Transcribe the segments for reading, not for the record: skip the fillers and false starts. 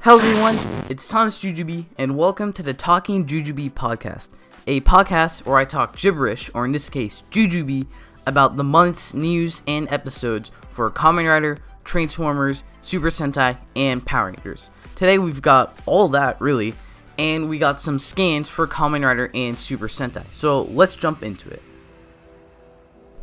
Hello everyone, it's Thomas Jujube, and welcome to the Talking Jujube podcast, a podcast where I talk gibberish, or in this case, Jujube, about the month's news and episodes for Kamen Rider, Transformers, Super Sentai, and Power Rangers. Today we've got all that, really, and we got some scans for Kamen Rider and Super Sentai, so let's jump into it.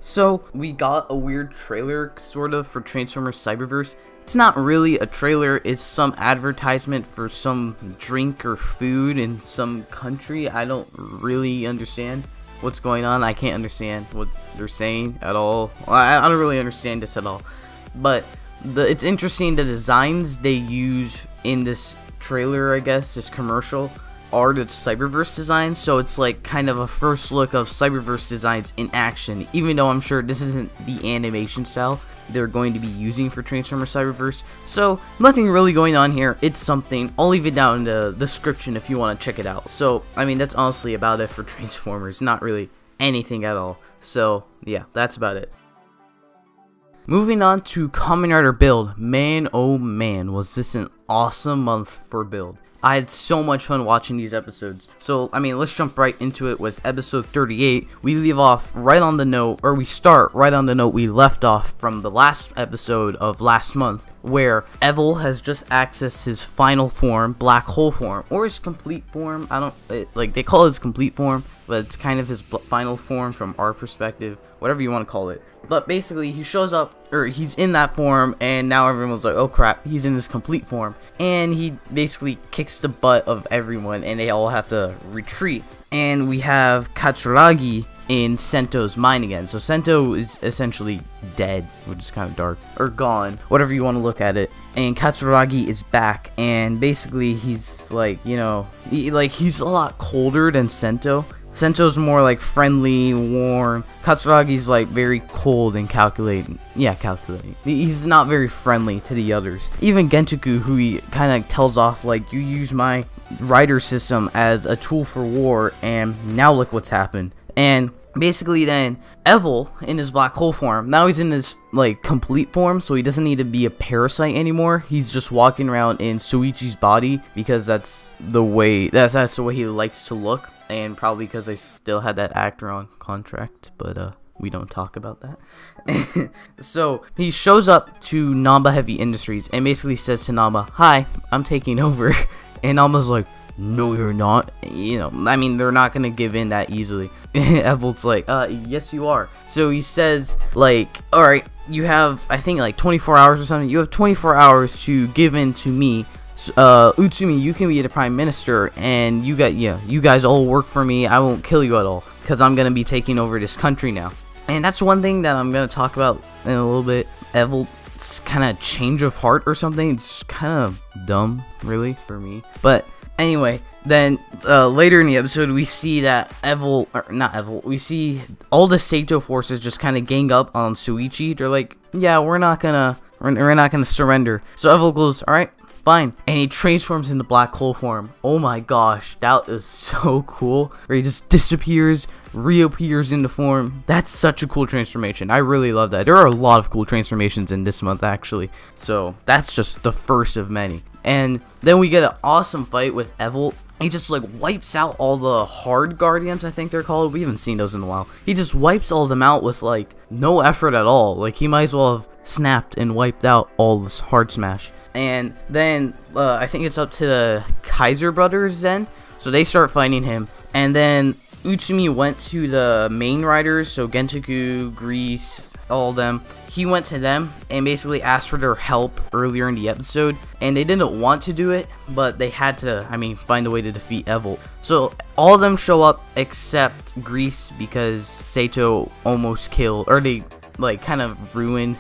So, we got a weird trailer, sort of, for Transformers Cyberverse. It's not really a trailer, it's some advertisement for some drink or food in some country. I don't really understand what's going on. I can't understand what they're saying at all. I don't really understand this at all. But it's interesting, the designs they use in this trailer, I guess, this commercial, are the Cyberverse designs, so it's like kind of a first look of Cyberverse designs in action, even though I'm sure this isn't the animation style they're going to be using for Transformers Cyberverse. So nothing really going on here. It's something. I'll leave it down in the description if you want to check it out. So I mean, that's honestly about it for Transformers, not really anything at all. So yeah, that's about it. Moving on to Kamen Rider Build. Man, oh man, was this an awesome month for Build. I had so much fun watching these episodes. So, I mean, let's jump right into it with episode 38. We leave off right on the note, or we start right on the note we left off from the last episode of last month, where Evil has just accessed his final form, black hole form, or his complete form. They call it his complete form, but it's kind of his final form from our perspective, whatever you want to call it. But basically, he shows up, or he's in that form, and now everyone's like, oh crap, he's in his complete form. And he basically kicks the butt of everyone, and they all have to retreat. And we have Katsuragi in Sento's mind again. So Sento is essentially dead, which is kind of dark, or gone, whatever you want to look at it. And Katsuragi is back, and basically he's like, you know, he's a lot colder than Sento. Sento's more like friendly, warm. Katsuragi's like very cold and calculating. Yeah, calculating. He's not very friendly to the others. Even Gentoku, who he kind of tells off like, you use my rider system as a tool for war, and now look what's happened. And basically then, Evil, in his black hole form, now he's in his like complete form, so he doesn't need to be a parasite anymore. He's just walking around in Suichi's body, because that's the way he likes to look. And probably because I still had that actor on contract, but we don't talk about that. So he shows up to Namba Heavy Industries and basically says to Namba, "Hi, I'm taking over." And Namba's like, "No, you're not." You know, I mean, they're not gonna give in that easily. Evol's like, yes, you are." So he says, like, "All right, you have, I think, like 24 hours or something. You have 24 hours to give in to me. Utsumi, you can be the prime minister, and you guys all work for me. I won't kill you at all, because I'm gonna be taking over this country now." And that's one thing that I'm gonna talk about in a little bit. Evil's kind of change of heart or something. It's kind of dumb, really, for me. But anyway, then later in the episode, we see that we see all the Sato forces just kind of gang up on Suichi. They're like, "Yeah, we're not gonna surrender." So Evil goes, "All right, fine," and he transforms into black hole form. Oh my gosh, that is so cool. Where he just disappears, reappears into form. That's such a cool transformation. I really love that. There are a lot of cool transformations in this month, actually. So that's just the first of many. And then we get an awesome fight with Evil. He just like wipes out all the hard guardians, I think they're called. We haven't seen those in a while. He just wipes all of them out with like no effort at all. Like he might as well have snapped and wiped out all this hard smash. And then I think it's up to the Kaiser brothers then. So they start fighting him. And then Utsumi went to the main riders, so Gentoku, Grease, all of them. He went to them and basically asked for their help earlier in the episode. And they didn't want to do it, but they had to, find a way to defeat Evil. So all of them show up except Grease, because Sato almost killed, or they like kind of ruined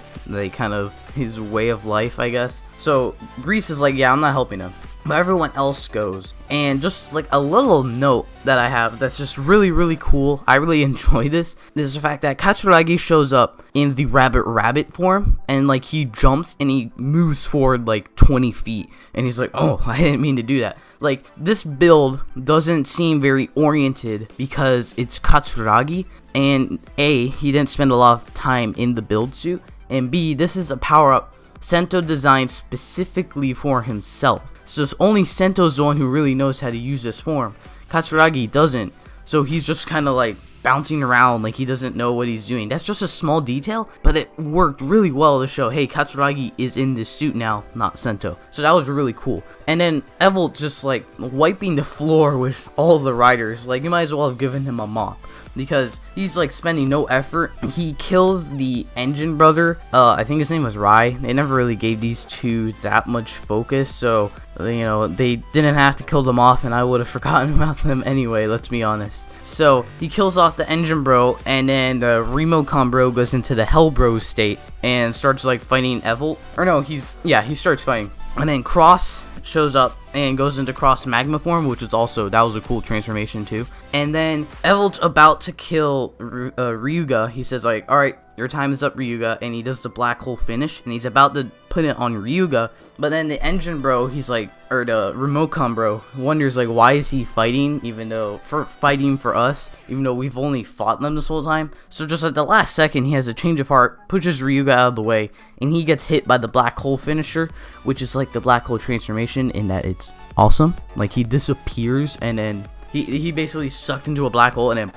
his way of life, I guess. So Grease is like, yeah, I'm not helping him, but everyone else goes. And just like a little note that I have that's just really, really cool, I really enjoy this, is the fact that Katsuragi shows up in the rabbit form, and like he jumps and he moves forward like 20 feet, and he's like, "Oh, I didn't mean to do that." Like, this build doesn't seem very oriented because it's Katsuragi, and A, he didn't spend a lot of time in the build suit, and B, this is a power-up Sento designed specifically for himself. So it's only Sento's the one who really knows how to use this form. Katsuragi doesn't. So he's just kind of like bouncing around like he doesn't know what he's doing. That's just a small detail, but it worked really well to show, hey, Katsuragi is in this suit now, not Sento. So that was really cool. And then Evil just like wiping the floor with all the riders. Like, you might as well have given him a mop, because he's like spending no effort. He kills the engine brother. I think his name was Rai. They never really gave these two that much focus, so you know, they didn't have to kill them off, and I would have forgotten about them anyway, let's be honest. So he kills off the engine bro, and then the Remocon bro goes into the Hell Bro state and starts like fighting Evil. Or no, he starts fighting. And then Cross shows up and goes into Cross Magma form, which is also, that was a cool transformation too. And then Evil's about to kill Ryuga. He says like, alright, your time is up, Ryuga, and he does the black hole finish, and he's about to put it on Ryuga, but then the engine bro, he's like, or the Remocon bro, wonders like, why is he fighting, fighting for us, even though we've only fought them this whole time. So just at the last second, he has a change of heart, pushes Ryuga out of the way, and he gets hit by the black hole finisher, which is like the black hole transformation in that it's awesome. Like, he disappears, and then he basically sucked into a black hole, and then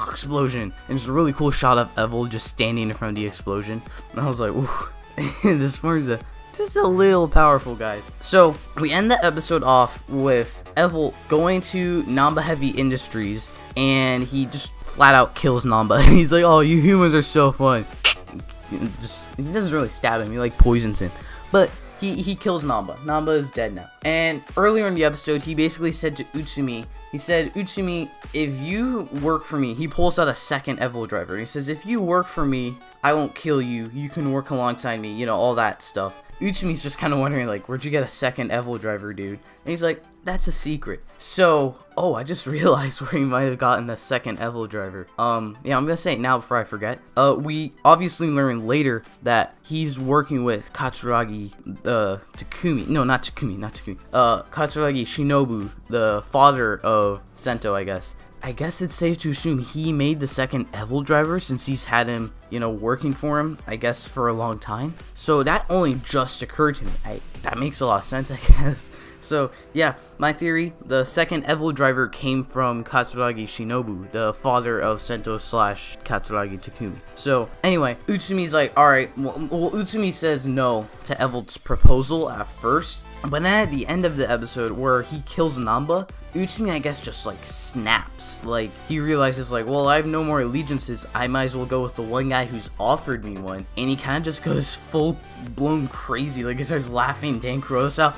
explosion. And it's a really cool shot of Evil just standing in front of the explosion. And I was like, ooh, this form is just a little powerful, guys. So we end the episode off with Evil going to Namba Heavy Industries, and he just flat out kills Namba. He's like, oh, you humans are so fun. He doesn't really stab him, he like poisons him. But he kills Namba. Namba is dead now. And earlier in the episode, he basically said to Utsumi, Utsumi, if you work for me, he pulls out a second Evil driver. He says, if you work for me, I won't kill you. You can work alongside me, you know, all that stuff. Utsumi's just kind of wondering, like, where'd you get a second Evil driver, dude? And he's like, that's a secret. So, oh, I just realized where he might have gotten the second Evil driver. Yeah, I'm gonna say it now before I forget. We obviously learn later that he's working with Katsuragi, Takumi. No, not Takumi. Katsuragi Shinobu, the father of Sento, I guess. I guess it's safe to assume he made the second Evil driver, since he's had him, you know, working for him, I guess, for a long time. So that only just occurred to me. That makes a lot of sense, I guess. So yeah, my theory, the second Evil driver came from Katsuragi Shinobu, the father of Sento / Katsuragi Takumi. So anyway, Utsumi's like, alright, well, Utsumi says no to Evil's proposal at first. But then at the end of the episode where he kills Namba, Utsumi, I guess, just like snaps. Like, he realizes like, well, I have no more allegiances, I might as well go with the one guy who's offered me one. And he kind of just goes full blown crazy. Like, he starts laughing Dan Kuroda style.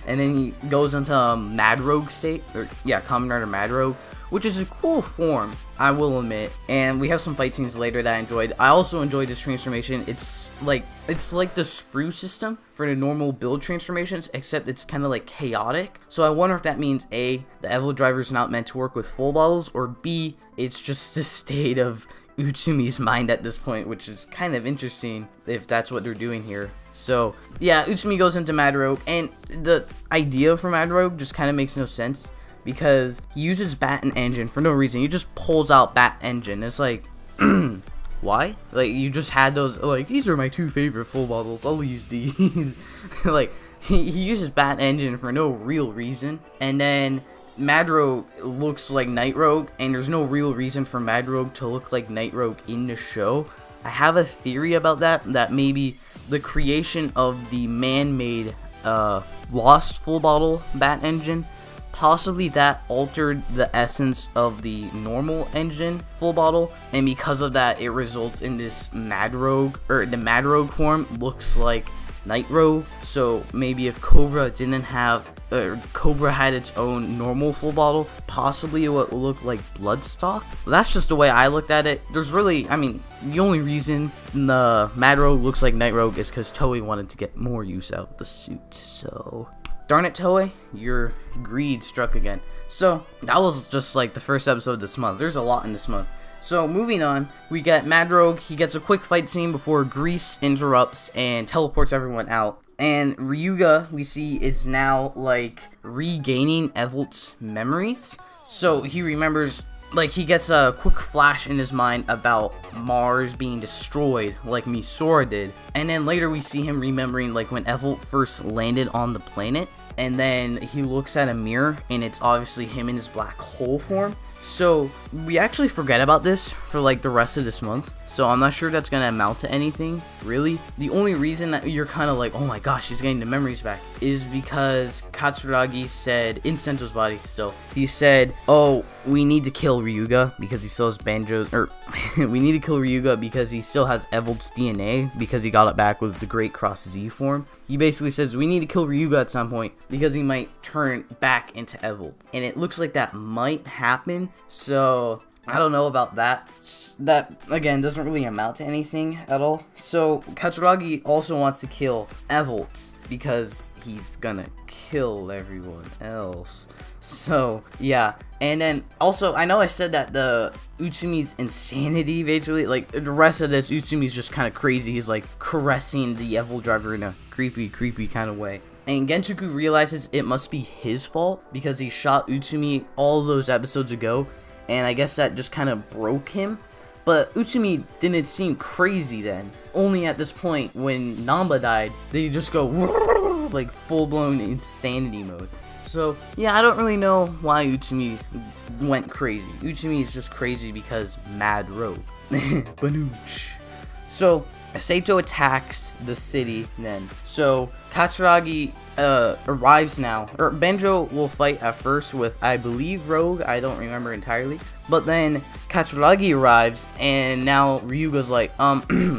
And then he goes into Mad Rogue state, or yeah, Kamen Rider Mad Rogue, which is a cool form, I will admit. And we have some fight scenes later that I enjoyed. I also enjoyed this transformation. It's like the sprue system for the normal build transformations, except it's kind of like chaotic. So I wonder if that means A, the Evil driver's not meant to work with full bottles, or B, it's just a state of Utsumi's mind at this point, which is kind of interesting if that's what they're doing here. So yeah, Utsumi goes into Mad Rogue, and the idea for Mad Rogue just kind of makes no sense, because he uses Bat and Engine for no reason. He just pulls out Bat Engine. It's like, why? Like, you just had those, like, these are my two favorite full bottles, I'll use these. Like, he uses Bat Engine for no real reason. And then Mad Rogue looks like Night Rogue, and there's no real reason for Mad Rogue to look like Night Rogue in the show. I have a theory about that maybe the creation of the man-made Lost full bottle Bat Engine, possibly that altered the essence of the normal engine full bottle, and because of that it results in this Mad Rogue, or the Mad Rogue form looks like Night Rogue. So maybe if Cobra didn't have, Cobra had its own normal full bottle, possibly it would look like Bloodstock. That's just the way I looked at it. There's really, I mean, the only reason the Mad Rogue looks like Night Rogue is because Toei wanted to get more use out of the suit. So darn it, Toei, your greed struck again. So that was just like the first episode this month. There's a lot in this month. So moving on, we get Mad Rogue. He gets a quick fight scene before Grease interrupts and teleports everyone out. And Ryuga, we see, is now like regaining Evolt's memories. So he remembers like he gets a quick flash in his mind about Mars being destroyed like Misora did, and then later we see him remembering like when Evolt first landed on the planet, and then he looks at a mirror and it's obviously him in his black hole form. So we actually forget about this for like the rest of this month, so I'm not sure that's gonna amount to anything really. The only reason that you're kind of like, oh my gosh, he's getting the memories back, is because Katsuragi said in Sento's body still, he said, oh, we need to kill Ryuga because he still has Banjo's, or we need to kill Ryuga because he still has Evolt's DNA because he got it back with the Great Cross Z form. He basically says we need to kill Ryuga at some point because he might turn back into Evolt, and it looks like that might happen. So I don't know about that. That again doesn't really amount to anything at all. So Katsuragi also wants to kill Evolt because he's gonna kill everyone else. So yeah, and then also I know I said that the Utsumi's insanity, basically like the rest of this, Utsumi's just kind of crazy. He's like caressing the Evolt driver in a creepy kind of way. And Gentoku realizes it must be his fault because he shot Utsumi all those episodes ago, and I guess that just kind of broke him. But Utsumi didn't seem crazy then. Only at this point, when Namba died, they just go like full-blown insanity mode. So yeah, I don't really know why Utsumi went crazy. Utsumi is just crazy because Mad Rogue. Banooch. So Saito attacks the city then. So Katsuragi arrives now, or Benjo will fight at first with, I believe, Rogue, I don't remember entirely, but then Katsuragi arrives, and now Ryuga's like,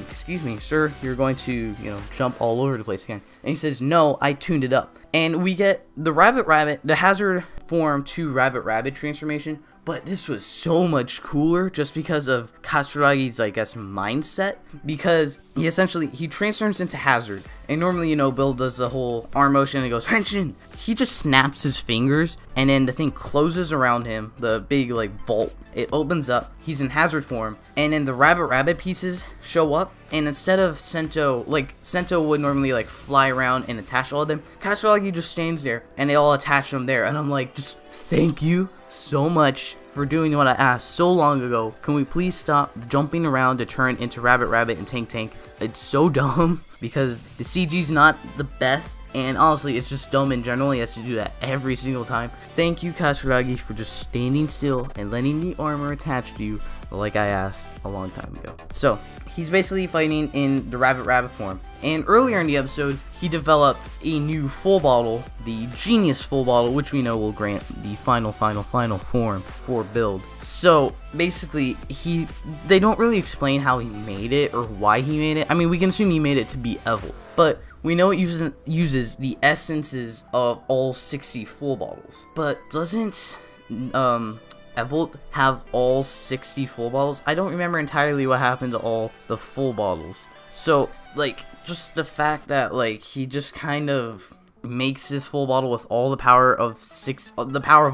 excuse me, sir, you're going to, jump all over the place again. And he says, no, I tuned it up. And we get the the Hazard form to Rabbit transformation, but this was so much cooler just because of Katsuragi's, I guess, mindset, because he transforms into Hazard, and normally, Bill does the whole arm motion and he goes, Henshin! He just snaps his fingers, and then the thing closes around him, the big, vault. It opens up, he's in Hazard form, and then the Rabbit pieces show up, and instead of Sento would normally, fly around and attach all of them, Katsuragi just stands there, and they all attach them there, and I'm like, just thank you so much for doing what I asked so long ago. Can we please stop jumping around to turn into Rabbit and Tank? It's so dumb because the CG's not the best, and honestly it's just dumb in general. He has to do that every single time. Thank you, Katsuragi, for just standing still and letting the armor attach to you like I asked a long time ago. So he's basically fighting in the Rabbit form, and earlier in the episode he developed a new full bottle, the Genius full bottle, which we know will grant the final form for build. So basically they don't really explain how he made it or why he made it. I mean, we can assume he made it to be Evolt, but we know it uses the essences of all 60 full bottles. But doesn't Evolt have all 60 full bottles? I don't remember entirely what happened to all the full bottles. So just the fact that he just kind of makes this full bottle with all the power of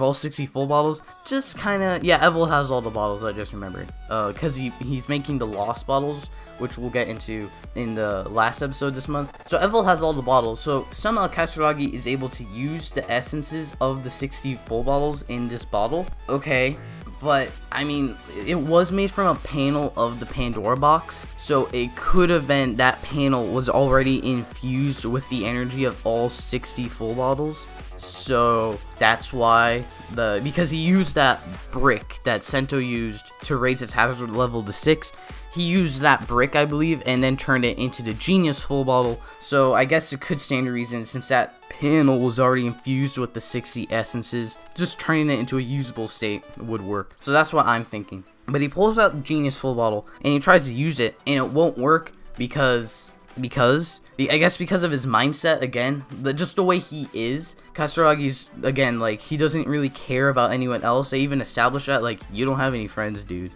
all 60 full bottles, just kind of, yeah, Evolt has all the bottles, I just remembered, because he's making the lost bottles, which we'll get into in the last episode this month. So Evolt has all the bottles, so somehow Katsuragi is able to use the essences of the 60 full bottles in this bottle. Okay, but I mean, it was made from a panel of the Pandora box, so it could have been that panel was already infused with the energy of all 60 full bottles. So that's why because he used that brick that Sento used to raise his hazard level to 6. He used that brick, I believe, and then turned it into the Genius full bottle. So I guess it could stand to reason, since that panel was already infused with the 60 essences, just turning it into a usable state would work. So that's what I'm thinking. But he pulls out the Genius full bottle and he tries to use it, and it won't work because I guess because of his mindset again, just the way he is. Katsuragi's, again, he doesn't really care about anyone else. They even established that, you don't have any friends, dude.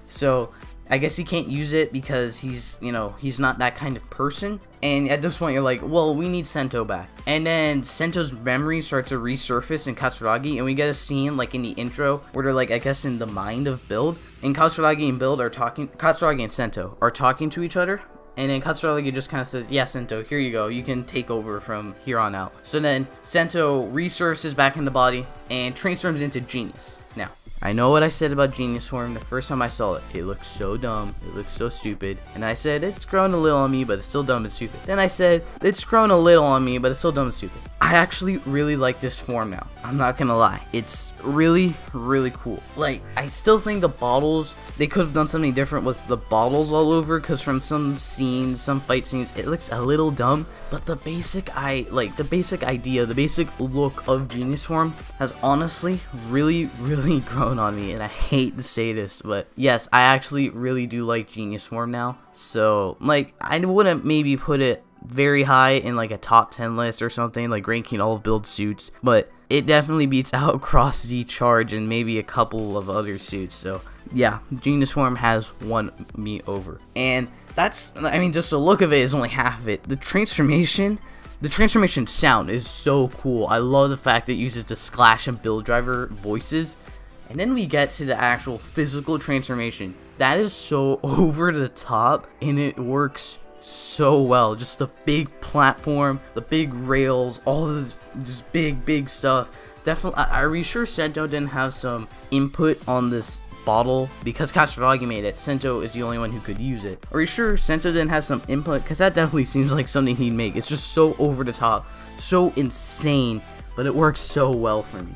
So I guess he can't use it because he's not that kind of person. And at this point, you're like, well, we need Sento back. And then Sento's memories start to resurface in Katsuragi, and we get a scene, in the intro, where they're, I guess, in the mind of Build. And Katsuragi and Build are talking, Katsuragi and Sento are talking to each other. And then Katsuragi just kind of says, yeah, Sento, here you go. You can take over from here on out. So then Sento resurfaces back in the body and transforms into Genius. Now, I know what I said about Genius Form the first time I saw it. It looked so dumb. It looked so stupid. And I said, it's grown a little on me, but it's still dumb and stupid. Then I said, it's grown a little on me, but it's still dumb and stupid. I actually really like this form now. I'm not gonna lie. It's really, really cool. Like, I still think the bottles, they could have done something different with the bottles all over, because from some scenes, some fight scenes, it looks a little dumb. But the basic idea, the basic look of Genius Form has honestly really, really grown on me. And I hate to say this, but yes, I actually really do like Genius Form now. So, like, I wouldn't maybe put it very high in like a top 10 list or something, like ranking all of build suits, but it definitely beats out Cross Z Charge and maybe a couple of other suits. So yeah, Genius Form has won me over. And that's, I mean, just the look of it is only half of it. The transformation sound is so cool. I love the fact that it uses the Splash and Build Driver voices. And then we get to the actual physical transformation. That is so over the top, and it works so well. Just the big platform, the big rails, all this just big stuff. Definitely, are we sure Sento didn't have some input on this bottle? Because Katsuragi made it, Sento is the only one who could use it. Are you sure Sento didn't have some input? Because that definitely seems like something he'd make. It's just so over the top, so insane, but it works so well for me.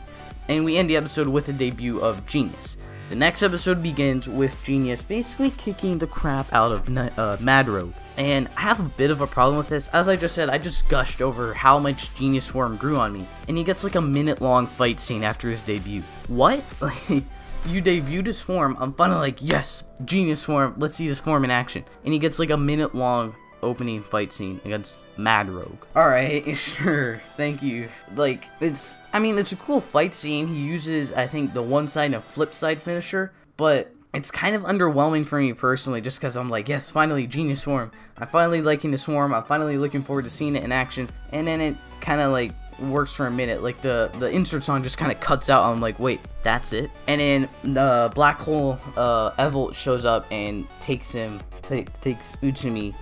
And we end the episode with the debut of Genius. The next episode begins with Genius basically kicking the crap out of Mad Rogue. And I have a bit of a problem with this. As I just said, I just gushed over how much Genius Form grew on me. And he gets like a minute-long fight scene after his debut. What? Like, you debuted his form, I'm finally like, yes, Genius Form, let's see this form in action. And he gets like a minute-long opening fight scene against Mad Rogue. Alright, sure, thank you. Like, it's a cool fight scene. He uses, I think, the one side and flip side finisher, but it's kind of underwhelming for me personally, just because I'm like, yes, finally, Genius Form. I'm finally liking this form. I'm finally looking forward to seeing it in action. And then it kind of like works for a minute. Like the insert song just kind of cuts out. I'm like, wait, that's it? And then the black hole Evolt shows up and takes Utsumi.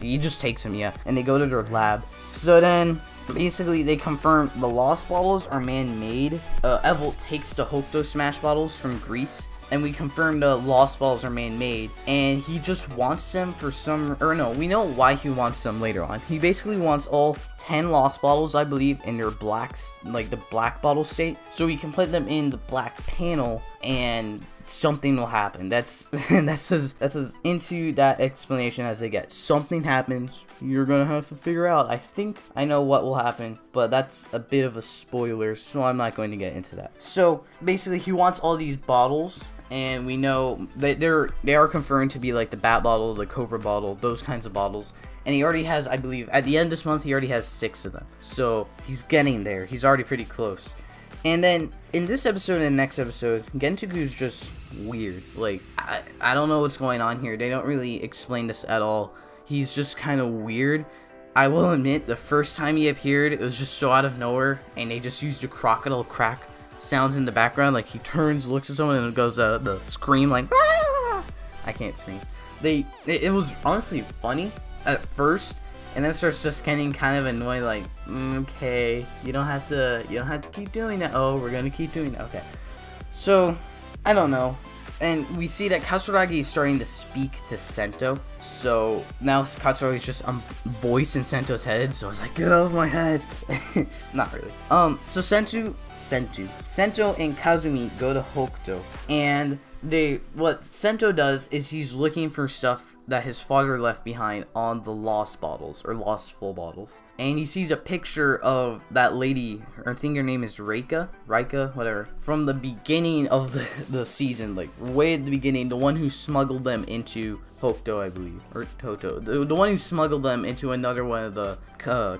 He just takes him, yeah. And they go to their lab. So then basically they confirm the lost bottles are man-made. Evolt takes the Hokuto Smash bottles from Greece. And we confirmed the lost balls are man-made, and he just wants them for some, or no, we know why he wants them later on. He basically wants all 10 lost bottles, I believe, in their blacks, like the black bottle state, so he can put them in the black panel, and something will happen. That's as into that explanation as they get. Something happens. You're gonna have to figure out. I think I know what will happen, but that's a bit of a spoiler, so I'm not going to get into that. So basically, he wants all these bottles. And we know that they are confirmed to be like the Bat bottle, the Cobra bottle, those kinds of bottles. And he already has, I believe, at the end of this month, he already has 6 of them. So he's getting there. He's already pretty close. And then in this episode and the next episode, Gentoku's just weird. Like, I don't know what's going on here. They don't really explain this at all. He's just kind of weird. I will admit, the first time he appeared, it was just so out of nowhere. And they just used a crocodile crack sounds in the background, like he turns, looks at someone, and it goes the scream, like ah! I can't scream. It was honestly funny at first, and then it starts just getting kind of annoying, like okay, you don't have to keep doing that. Oh, we're gonna keep doing that. Okay, so I don't know. And we see that Katsuragi is starting to speak to Sento. So now Katsuragi is just a voice in Sento's head. So I was like, get out of my head. Not really. So Sento and Kazumi go to Hokuto. And what Sento does is he's looking for stuff that his father left behind on the lost bottles, or lost full bottles. And he sees a picture of that lady, I think her name is Rika, whatever, from the beginning of the season, like way at the beginning, the one who smuggled them into Hokuto, I believe, or Toto, the one who smuggled them into another one of the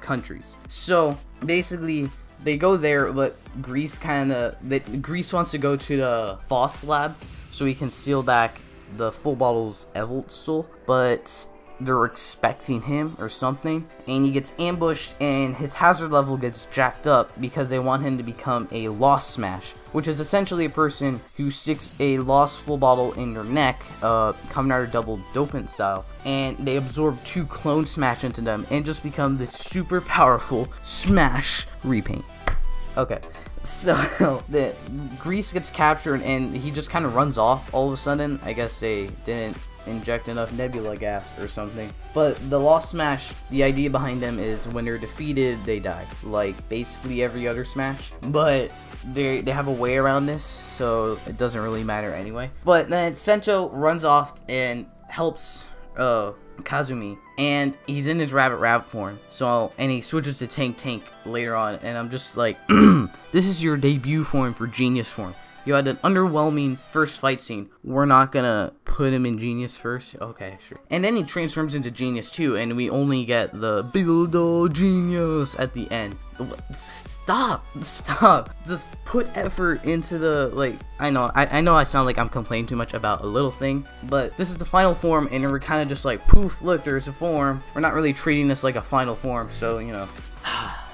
countries. So basically, they go there, but Greece wants to go to the Faust lab so he can seal back the full bottles Evolt stole, but they're expecting him or something, and he gets ambushed and his hazard level gets jacked up because they want him to become a lost smash, which is essentially a person who sticks a lost full bottle in their neck, Kamen Rider double dopant style, and they absorb 2 clone smash into them and just become this super powerful smash repaint. Okay, so the Grease gets captured and he just kind of runs off all of a sudden. I guess they didn't inject enough nebula gas or something. But the Lost Smash, the idea behind them is when they're defeated, they die. Like basically every other Smash. But they have a way around this, so it doesn't really matter anyway. But then Sento runs off and helps Kazumi, and he's in his rabbit form, and he switches to Tank later on, and I'm just like, this is your debut form for Genius form. You had an underwhelming first fight scene. We're not gonna put him in Genius first? Okay, sure. And then he transforms into Genius too, and we only get the Build Genius at the end. Stop. Just put effort into the, like, I know I sound like I'm complaining too much about a little thing, but this is the final form, and we're kind of just like, poof, look, there's a form. We're not really treating this like a final form, so, you know.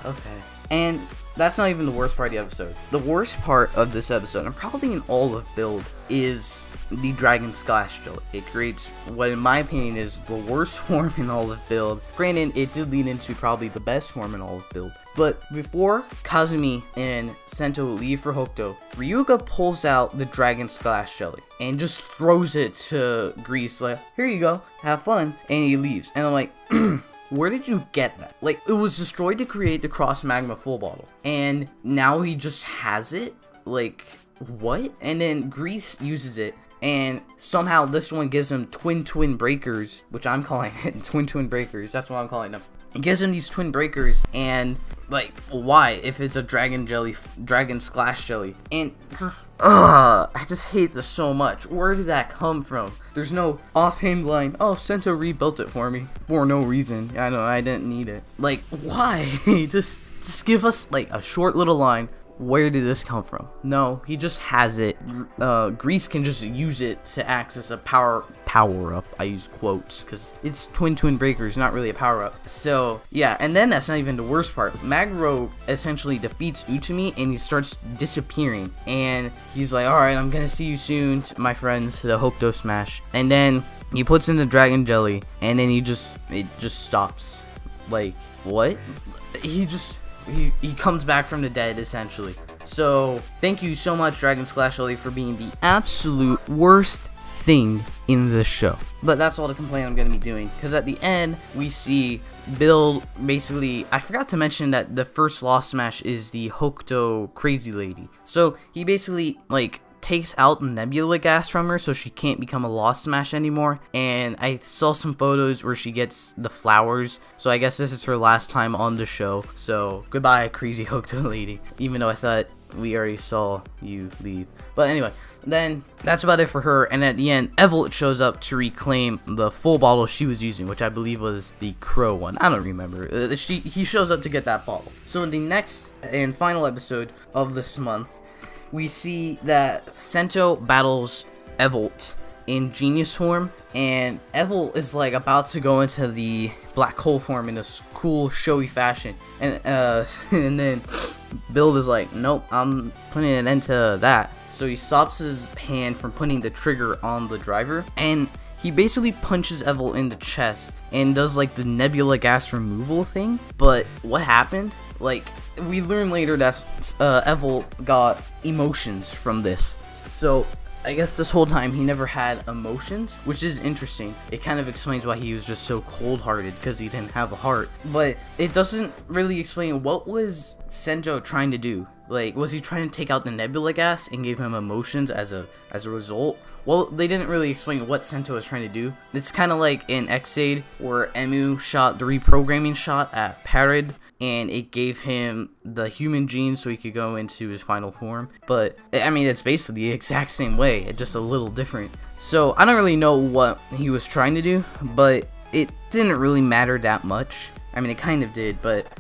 Okay. And that's not even the worst part of the episode. The worst part of this episode, and probably in all of Build, is the Dragon Splash Jelly. It creates what, in my opinion, is the worst form in all of Build. Granted, it did lead into probably the best form in all of Build. But before Kazumi and Sento leave for Hokuto, Ryuga pulls out the Dragon Splash Jelly and just throws it to Grease, like, here you go, have fun, and he leaves. And I'm like, where did you get that? Like, it was destroyed to create the Cross Magma Full Bottle, and now he just has it? Like, what? And then Grease uses it, and somehow this one gives him twin breakers, which I'm calling it twin breakers. That's what I'm calling them. It gives him these twin breakers, and like, why? If it's a Dragon Splash Jelly, and just, I just hate this so much. Where did that come from? There's no offhand line, oh, Sento rebuilt it for me for no reason. I know I didn't need it. Like, why? just give us like a short little line. Where did this come from? No, he just has it. Grease can just use it to access a power up. I use quotes because it's twin breakers, not really a power up. So yeah, and then that's not even the worst part. Maguro essentially defeats Utami and he starts disappearing. And he's like, all right, I'm gonna see you soon, my friends, to the Hokuto Smash. And then he puts in the Dragon Jelly, and then it just stops. Like, what? He comes back from the dead, essentially. So, thank you so much, Dragon Splash Jelly, for being the absolute worst thing in the show. But that's all the complaint I'm going to be doing, because at the end, we see Bill basically, I forgot to mention that the first Lost Smash is the Hokuto Crazy Lady. So, he basically, like, takes out the nebula gas from her so she can't become a Lost Smash anymore, and I saw some photos where she gets the flowers, so I guess this is her last time on the show. So goodbye, crazy Hokuto lady, even though I thought we already saw you leave. But anyway, then that's about it for her, and at the end, Evolt shows up to reclaim the full bottle she was using, which I believe was the Crow one. I don't remember. He shows up to get that bottle. So in the next and final episode of this month, we see that Sento battles Evolt in Genius form, and Evolt is like about to go into the black hole form in this cool showy fashion, and then Build is like, nope, I'm putting an end to that. So he stops his hand from putting the trigger on the driver, and he basically punches Evolt in the chest and does like the nebula gas removal thing. But what happened? Like, we learn later that Evolt got emotions from this. So I guess this whole time he never had emotions, which is interesting. It kind of explains why he was just so cold-hearted, because he didn't have a heart. But it doesn't really explain what was Sento trying to do. Like, was he trying to take out the nebula gas and gave him emotions as a result? Well, they didn't really explain what Sento was trying to do. It's kind of like in Xaid, where Emu shot the reprogramming shot at Parad, and it gave him the human gene so he could go into his final form. But, I mean, it's basically the exact same way, it's just a little different. So, I don't really know what he was trying to do, but it didn't really matter that much. I mean, it kind of did, but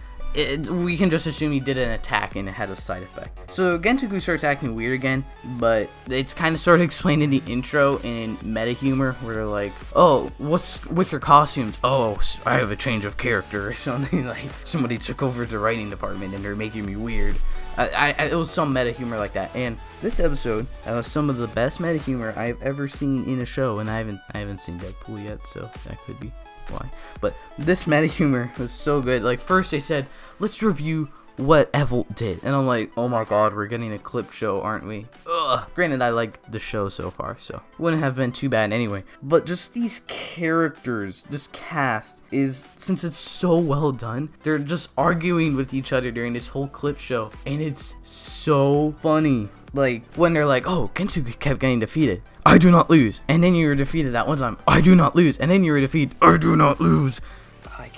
we can just assume he did an attack and it had a side effect. So Gentoku starts acting weird again, but it's kind of sort of explained in the intro in meta humor, where they're like, oh, what's with your costumes? Oh, I have a change of character or something. Like, somebody took over the writing department and they're making me weird. It was some meta humor like that, and this episode was some of the best meta humor I've ever seen in a show, and I haven't seen Deadpool yet, so that could be why. But this meta humor was so good. Like, first they said, let's review what Evolt did. And I'm like, oh my god, we're getting a clip show, aren't we? Ugh. Granted, I like the show so far, so wouldn't have been too bad anyway. But just these characters, this cast is, since it's so well done, they're just arguing with each other during this whole clip show, and it's so funny. Like, when they're like, oh, Kensuke kept getting defeated, I do not lose. And then you were defeated that one time, I do not lose. And then you were defeated, I do not lose. I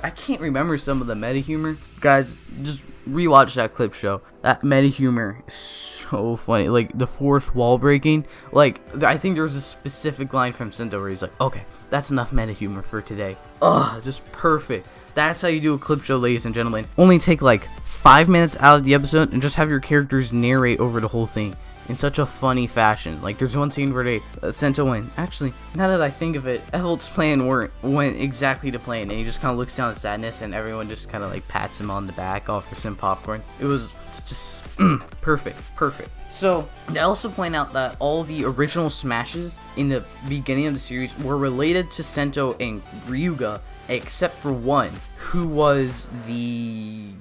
can't remember some of the meta humor. Guys, just rewatch that clip show. That meta humor is so funny. Like, the fourth wall breaking. Like, I think there was a specific line from Sento where he's like, okay, that's enough meta humor for today. Ugh, just perfect. That's how you do a clip show, ladies and gentlemen. Only take like 5 minutes out of the episode and just have your characters narrate over the whole thing in such a funny fashion. Like, there's one scene where they Sento went. Actually, now that I think of it, Evolt's plan went exactly to plan, and he just kind of looks down at Sadness, and everyone just kind of like pats him on the back, offers him popcorn. It was just perfect. So they also point out that all the original smashes in the beginning of the series were related to Sento and Ryuga, except for one, who was the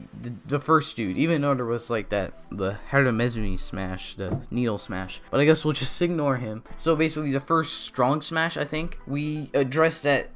first dude, even though there was like the Haramezumi smash, the needle smash, but I guess we'll just ignore him. So basically the first strong smash, I think we addressed that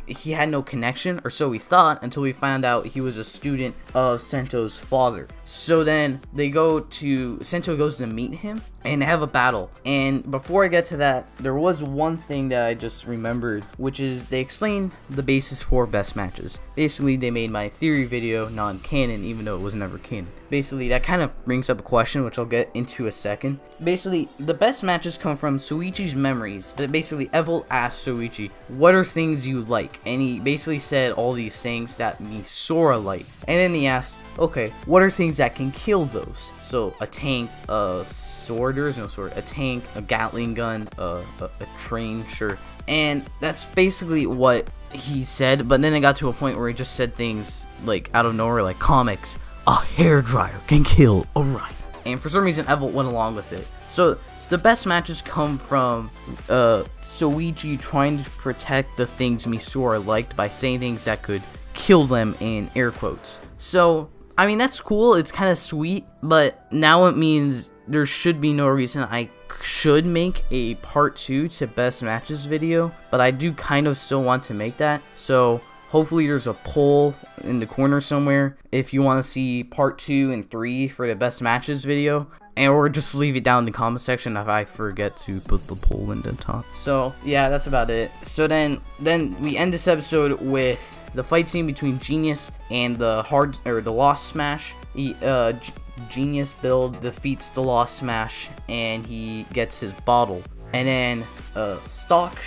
he had no connection, or so we thought, until we found out he was a student of Sento's father. So then Sento goes to meet him and have a battle. And before I get to that, there was one thing that I just remembered, which is they explained the basis for best matches. Basically, they made my theory video non-canon, even though it was never canon. Basically, that kind of brings up a question, which I'll get into a second. Basically, the best matches come from Soichi's memories. Basically, Evolt asked Soichi, what are things you like? And he basically said all these things that Misora liked. And then he asked, okay, what are things that can kill those? So, a tank, a sword, there is no sword, a tank, a Gatling gun, a train, sure. And that's basically what he said, but then it got to a point where he just said things like out of nowhere, like comics, a hairdryer can kill a rider. And for some reason, Evolt went along with it. So the best matches come from Soichi trying to protect the things Misora liked by saying things that could kill them in air quotes. So, I mean, that's cool, it's kind of sweet, but now it means there should be no reason I should make a part 2 to best matches video, but I do kind of still want to make that. So hopefully there's a poll in the corner somewhere if you want to see part 2 and 3 for the best matches video, or just leave it down in the comment section if I forget to put the poll in the top. So yeah, that's about it. So then we end this episode with the fight scene between Genius and the Lost Smash. Genius build defeats the Lost Smash and he gets his bottle. And then Evolt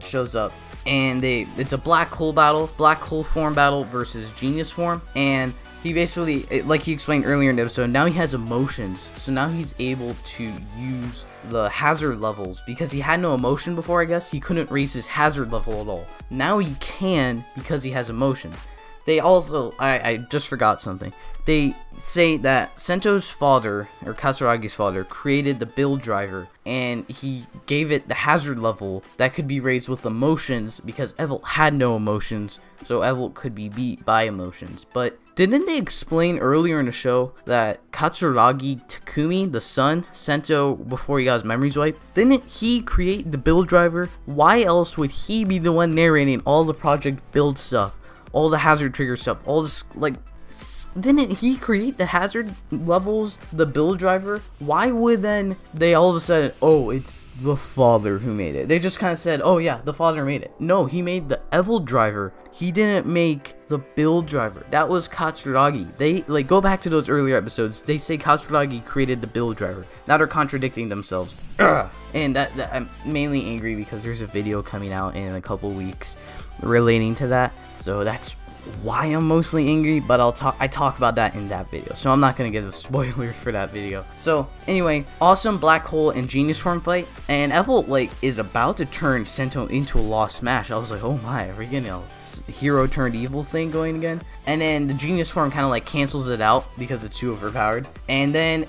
shows up, and it's a black hole form battle versus Genius form. And he basically, like he explained earlier in the episode, now he has emotions, so now he's able to use the hazard levels. Because he had no emotion before, I guess he couldn't raise his hazard level at all. Now he can, because he has emotions. They also, I just forgot something. They say that Sento's father, or Katsuragi's father, created the build driver, and he gave it the hazard level that could be raised with emotions, because Evolt had no emotions, so Evolt could be beat by emotions. But didn't they explain earlier in the show that Katsuragi Takumi, the son, Sento, before he got his memories wiped, didn't he create the build driver? Why else would he be the one narrating all the project build stuff? All the hazard trigger stuff, all this, like, didn't he create the hazard levels, the build driver? Why would then they all of a sudden, oh, it's the father who made it? They just kind of said, oh yeah, the father made it. No, he made the Evolt driver. He didn't make the build driver. That was Katsuragi. They, like, go back to those earlier episodes. They say Katsuragi created the build driver. Now they're contradicting themselves. And that I'm mainly angry because there's a video coming out in a couple weeks relating to that, so that's why I'm mostly angry, but I talk about that in that video, so I'm not gonna give a spoiler for that video. So anyway, awesome black hole and Genius form fight, and Evolt is about to turn Sento into a Lost Smash. I was like, oh my, are we getting a hero turned evil thing going again? And then the Genius form kind of cancels it out because it's too overpowered, and then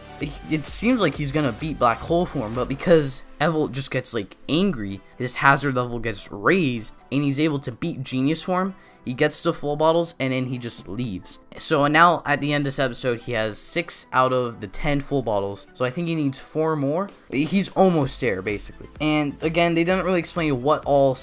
it seems like he's gonna beat black hole form, but because Evolt just gets angry, his hazard level gets raised, and he's able to beat Genius form. He gets to full bottles and then he just leaves. So now at the end of this episode, he has 6 out of the 10 full bottles. So I think he needs 4 more. He's almost there, basically. And again, they didn't really explain what all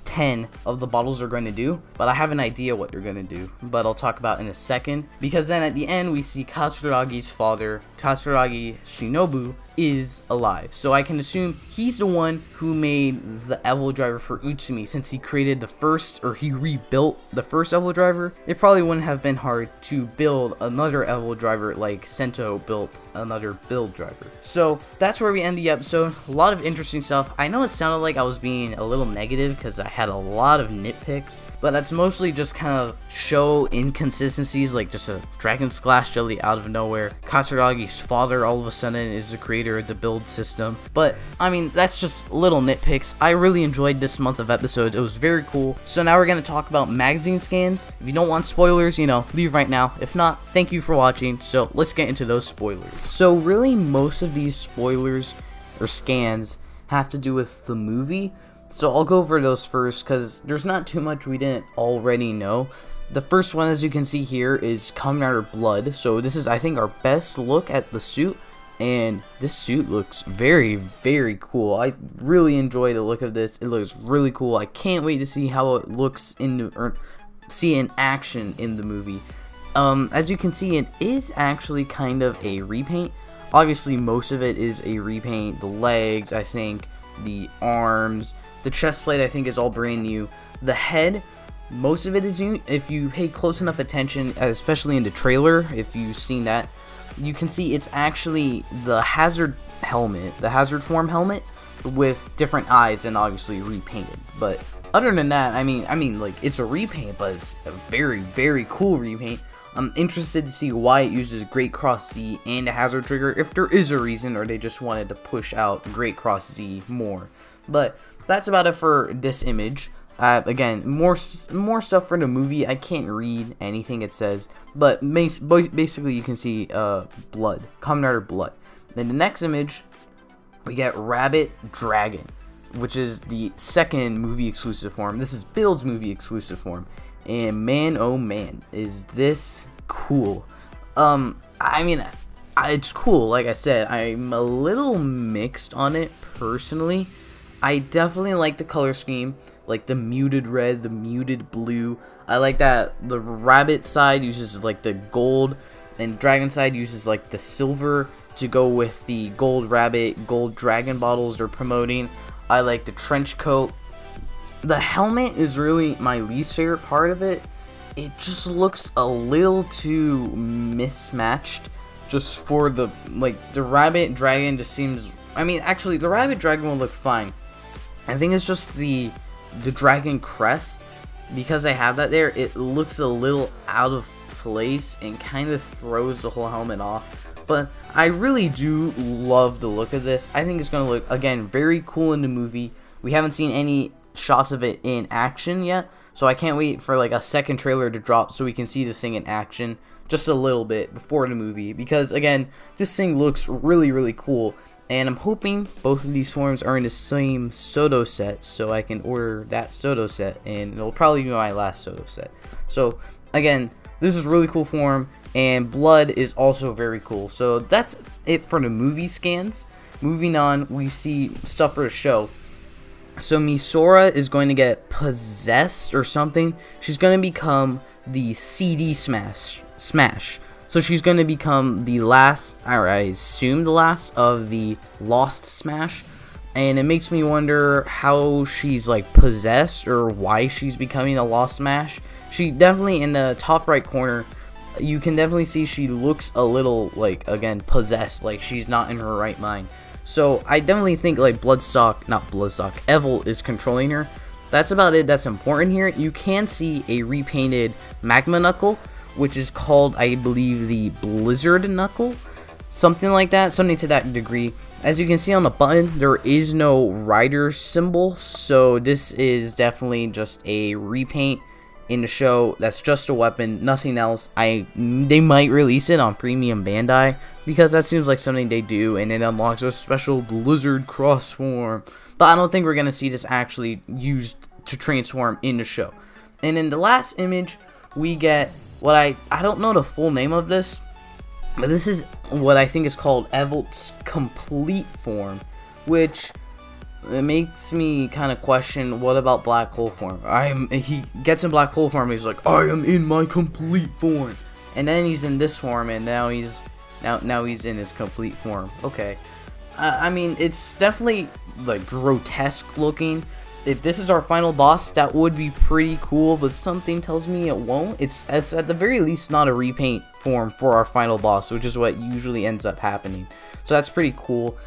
10 of the bottles are going to do, but I have an idea what they're going to do, but I'll talk about in a second. Because then at the end, we see Katsuragi's father, Katsuragi Shinobu, is alive. So I can assume he's the one who made the Evil Driver for Utsumi, since he created the first, or he rebuilt the first Evil Driver. It probably wouldn't have been hard to build another Evil Driver like Sento built another build driver. So that's where we end the episode. A lot of interesting stuff. I know it sounded like I was being a little negative because I had a lot of nitpicks, but that's mostly just kind of show inconsistencies, like just a Dragon Splash Jelly out of nowhere. Katsuragi's father all of a sudden is the creator of the build system. But I mean, that's just little nitpicks. I really enjoyed this month of episodes. It was very cool. So now we're going to talk about magazine scans. If you don't want spoilers, you know, leave right now. If not, thank you for watching. So let's get into those spoilers. So really, most of these spoilers or scans have to do with the movie. So I'll go over those first because there's not too much we didn't already know. The first one, as you can see here, is Kamen Rider Blood. So this is, I think, our best look at the suit. And this suit looks very, very cool. I really enjoy the look of this. It looks really cool. I can't wait to see how it looks see in action in the movie. As you can see, it is actually kind of a repaint. Obviously, most of it is a repaint. The legs, I think, the arms, the chest plate, I think, is all brand new. The head, most of it is new. If you pay close enough attention, especially in the trailer, if you've seen that, you can see it's actually the hazard helmet, the hazard form helmet with different eyes and obviously repainted. But other than that, I mean, like, it's a repaint, but it's a very, very cool repaint. I'm interested to see why it uses Great Cross Z and a hazard trigger, if there is a reason, or they just wanted to push out Great Cross Z more. But that's about it for this image. Again, more stuff for the movie. I can't read anything it says, but basically you can see blood, Kamen Rider Blood. Then the next image, we get Rabbit Dragon, which is the second movie exclusive form. This is Build's movie exclusive form, and man, oh man, is this cool. I mean, it's cool. Like I said, I'm a little mixed on it personally. I definitely like the color scheme, like the muted red, the muted blue. I like that the rabbit side uses like the gold, and dragon side uses like the silver to go with the gold rabbit, gold dragon bottles they're promoting. I like the trench coat. The helmet is really my least favorite part of it. It just looks a little too mismatched just for the, like, the rabbit dragon just seems, I mean, actually the rabbit dragon will look fine. I think it's just the dragon crest, because I have that there, it looks a little out of place and kind of throws the whole helmet off. But I really do love the look of this. I think it's going to look, again, very cool in the movie. We haven't seen any shots of it in action yet, so I can't wait for like a second trailer to drop so we can see this thing in action just a little bit before the movie, because again, this thing looks really, really cool. And I'm hoping both of these forms are in the same Soto set, so I can order that Soto set, and it'll probably be my last Soto set. So again, this is really cool form, and Blood is also very cool. So that's it for the movie scans. Moving on, we see stuff for the show. So Misora is going to get possessed or something. She's going to become the CD Smash. So she's going to become the last, or I assume the last, of the Lost Smash. And it makes me wonder how she's like possessed, or why she's becoming a Lost Smash. She definitely, in the top right corner, you can definitely see she looks a little like, again, possessed, like she's not in her right mind. So I definitely think like Evil is controlling her. That's about it that's important here. You can see a repainted Magma Knuckle, which is called, I believe, the Blizzard Knuckle. Something like that, something to that degree. As you can see on the button, there is no rider symbol, so this is definitely just a repaint in the show. That's just a weapon, nothing else. They might release it on Premium Bandai, because that seems like something they do, and it unlocks a special Blizzard cross form. But I don't think we're going to see this actually used to transform in the show. And in the last image, we get what I don't know the full name of this, but this is what I think is called Evolt's complete form, which it makes me kind of question, what about black hole form? He gets in black hole form, and he's like, I am in my complete form, and then he's in this form, and now he's in his complete form. Okay, I mean, it's definitely like grotesque looking. If this is our final boss, that would be pretty cool, but something tells me it won't. It's at the very least not a repaint form for our final boss, which is what usually ends up happening. So that's pretty cool.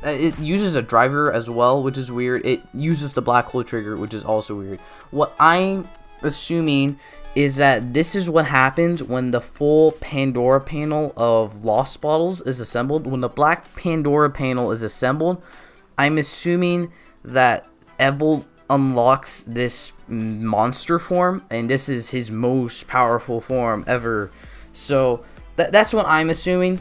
It uses a driver as well, which is weird. It uses the black hole trigger, which is also weird. What I'm assuming is that this is what happens when the full Pandora panel of Lost Bottles is assembled. When the black Pandora panel is assembled, I'm assuming that Evolt unlocks this monster form, and this is his most powerful form ever. So that's what I'm assuming.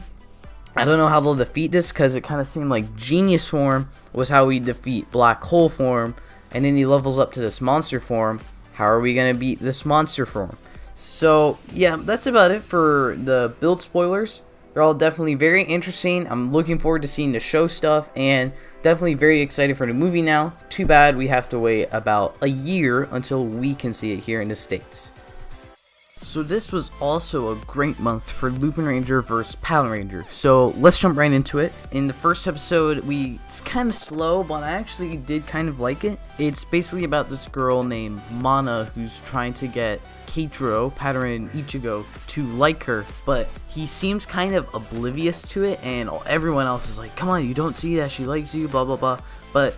I don't know how they'll defeat this, because it kind of seemed like Genius form was how we defeat Black Hole form, and then he levels up to this monster form. How are we going to beat this monster form? So yeah, that's about it for the build spoilers. They're all definitely very interesting. I'm looking forward to seeing the show stuff, and definitely very excited for the movie now. Too bad we have to wait about a year until we can see it here in the States. So this was also a great month for Lupin Ranger vs. Power Ranger. So let's jump right into it. In the first episode, it's kind of slow, but I actually did kind of like it. It's basically about this girl named Mana who's trying to get Keiichiro, Pattern Ichigo, to like her, but he seems kind of oblivious to it, and everyone else is like, come on, you don't see that she likes you, blah blah blah. But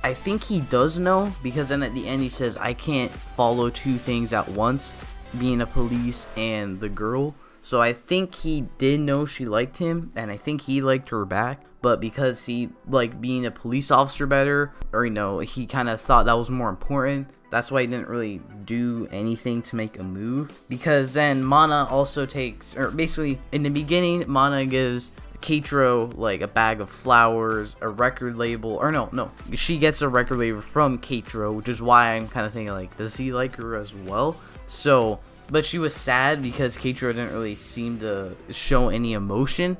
I think he does know, because then at the end he says, I can't follow two things at once, being a police and the girl. So I think he did know she liked him, and I think he liked her back, but because he liked being a police officer better, or he kind of thought that was more important, that's why he didn't really do anything to make a move. Because then Mana also takes, or basically in the beginning, Mana gives Keiichiro like a bag of flowers, a record label, or no, she gets a record label from Keiichiro, which is why I'm kind of thinking like, does he like her as well? So, but she was sad because Keiichiro didn't really seem to show any emotion,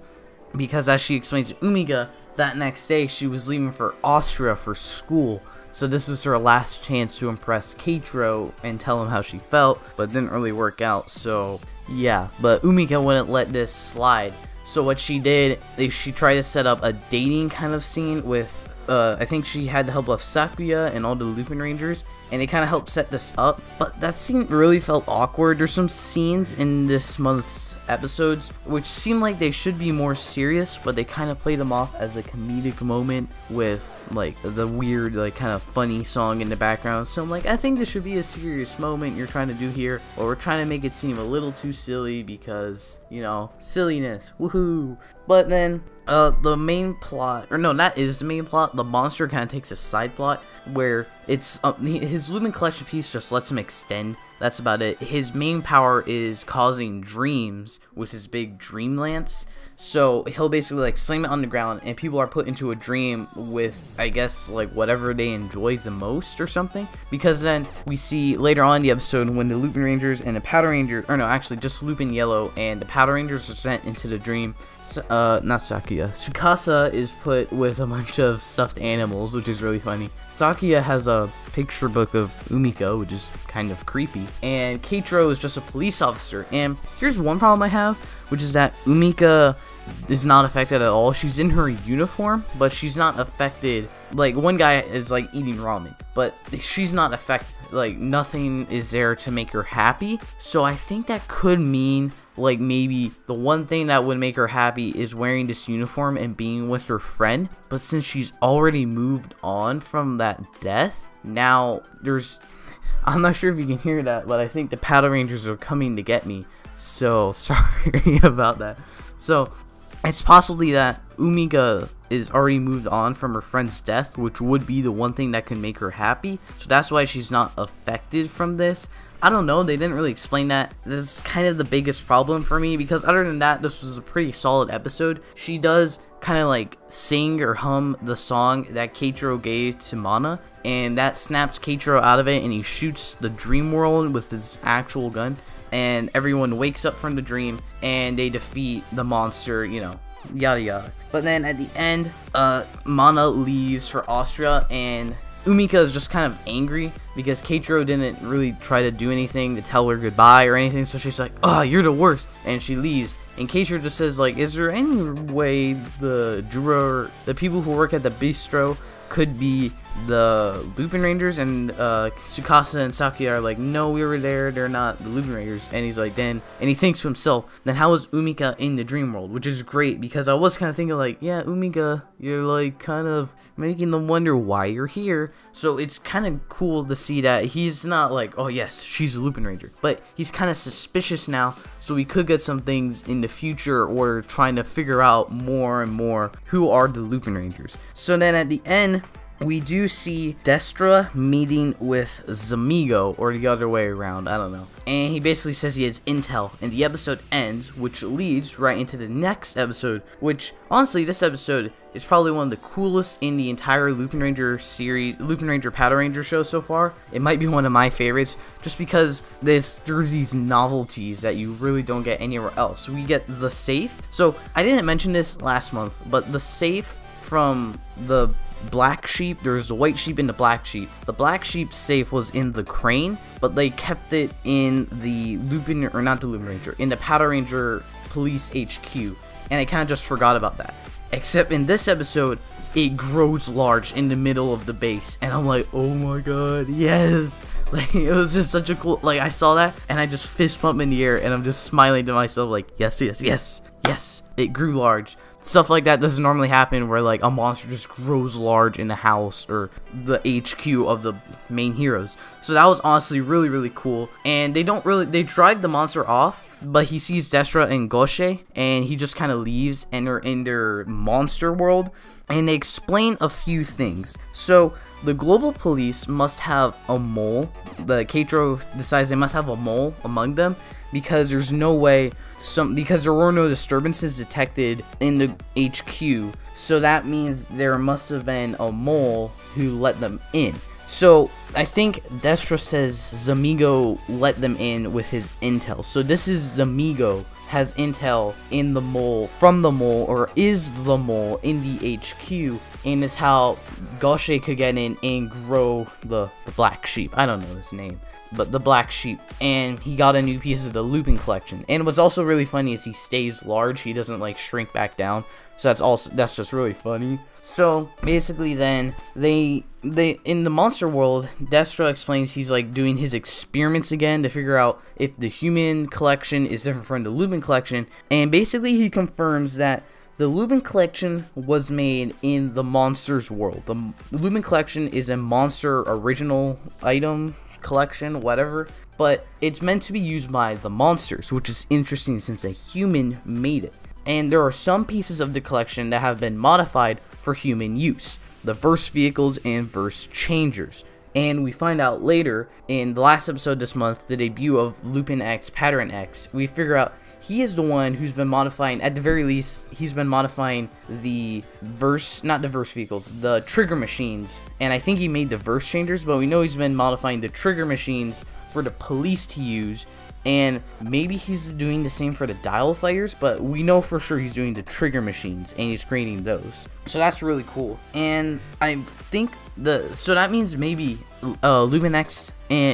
because as she explains to Umiga, that next day she was leaving for Austria for school. So this was her last chance to impress Keiichiro and tell him how she felt, but it didn't really work out. So yeah, but Umiga wouldn't let this slide. So what she did is she tried to set up a dating kind of scene with, I think she had the help of Sakuya and all the Lupin Rangers, and it kind of helped set this up. But that scene really felt awkward. There's some scenes in this month's episodes which seem like they should be more serious, but they kind of play them off as a comedic moment with like the weird, like kind of funny song in the background. So I'm like, I think this should be a serious moment you're trying to do here, or we're trying to make it seem a little too silly because, silliness, woohoo. But then the main plot, or no, that is the main plot. The monster kind of takes a side plot where it's his Lupin collection piece just lets him extend. That's about it. His main power is causing dreams with his big dream lance. So he'll basically like slam it on the ground, and people are put into a dream with, I guess, like whatever they enjoy the most or something. Because then we see later on in the episode when the Lupin Rangers and the Powder Rangers, or no, actually just Lupin Yellow and the Powder Rangers are sent into the dream. Not Sakuya. Tsukasa is put with a bunch of stuffed animals, which is really funny. Sakuya has a picture book of Umiko, which is kind of creepy. And Keiichiro is just a police officer. And here's one problem I have, which is that Umika is not affected at all. She's in her uniform, but she's not affected. Like, one guy is like eating ramen, but she's not affected. Like, nothing is there to make her happy. So I think that could mean, like, maybe the one thing that would make her happy is wearing this uniform and being with her friend. But since she's already moved on from that death, now I'm not sure if you can hear that, but I think the Paddle Rangers are coming to get me. So sorry about that. So it's possibly that Umiga is already moved on from her friend's death, which would be the one thing that could make her happy. So that's why she's not affected from this. I don't know, they didn't really explain that. This is kind of the biggest problem for me, because other than that, this was a pretty solid episode. She does kind of like sing or hum the song that Keiichiro gave to Mana, and that snaps Keiichiro out of it, and he shoots the dream world with his actual gun, and everyone wakes up from the dream, and they defeat the monster, you know, yada yada. But then at the end, Mana leaves for Austria, and Umika is just kind of angry because Keiichiro didn't really try to do anything to tell her goodbye or anything, so she's like, "Oh, you're the worst," and she leaves. And Keiichiro just says, like, is there any way the people who work at the bistro could be the Lupin Rangers? And Tsukasa and Saki are like, no, we were there, they're not the Lupin Rangers. And he's like, then, and he thinks to himself, then how is Umika in the dream world? Which is great, because I was kind of thinking like, yeah, Umika, you're like kind of making them wonder why you're here. So it's kind of cool to see that he's not like, oh yes, she's a Lupin Ranger, but he's kind of suspicious now. So we could get some things in the future, or trying to figure out more and more who are the Lupin Rangers. So then at the end, we do see Destra meeting with Zamigo, or the other way around, I don't know. And he basically says he has intel, and the episode ends, which leads right into the next episode, which, honestly, this episode is probably one of the coolest in the entire Lupin Ranger series, Lupin Ranger Powder Ranger show so far. It might be one of my favorites, just because there's these novelties that you really don't get anywhere else. We get the safe. So, I didn't mention this last month, but the safe from the black sheep, there's the white sheep and the black sheep. The black sheep safe was in the crane, but they kept it in the Lupin, or not the Lupin Ranger, in the Powder Ranger Police HQ, and I kind of just forgot about that. Except in this episode, it grows large in the middle of the base, and I'm like, oh my god, yes! Like, it was just such a cool, like, I saw that, and I just fist pump in the air, and I'm just smiling to myself, like, yes, yes, yes, yes, it grew large. Stuff like that doesn't normally happen, where like a monster just grows large in the house or the HQ of the main heroes. So that was honestly really, really cool. And they drive the monster off, but he sees Destra and Goshe, and he just kind of leaves, and they're in their monster world, and they explain a few things. So the global police must have a mole. The Keiichiro decides they must have a mole among them, because there's no way, because there were no disturbances detected in the HQ, so that means there must have been a mole who let them in. So I think Destra says Zamigo let them in with his intel. So this is Zamigo has intel in the mole, from the mole, or is the mole in the HQ, and is how Goshe could get in and grow the black sheep. I don't know his name, but the black sheep, and he got a new piece of the Lupin collection. And what's also really funny is he stays large, he doesn't like shrink back down, so that's just really funny. So basically then they in the monster world, Destra explains he's like doing his experiments again to figure out if the human collection is different from the Lupin collection, and basically he confirms that the Lupin collection was made in the monsters world. The Lupin collection is a monster original item collection, whatever, but it's meant to be used by the monsters, which is interesting since a human made it. And there are some pieces of the collection that have been modified for human use, the verse vehicles and verse changers. And we find out later in the last episode this month, the debut of Lupin X Pattern X, we figure out he is the one who's been modifying, at the very least, he's been modifying the not the verse vehicles, the trigger machines. And I think he made the verse changers, but we know he's been modifying the trigger machines for the police to use. And maybe he's doing the same for the dial fighters, but we know for sure he's doing the trigger machines, and he's creating those. So that's really cool. And I think so that means maybe Lupin X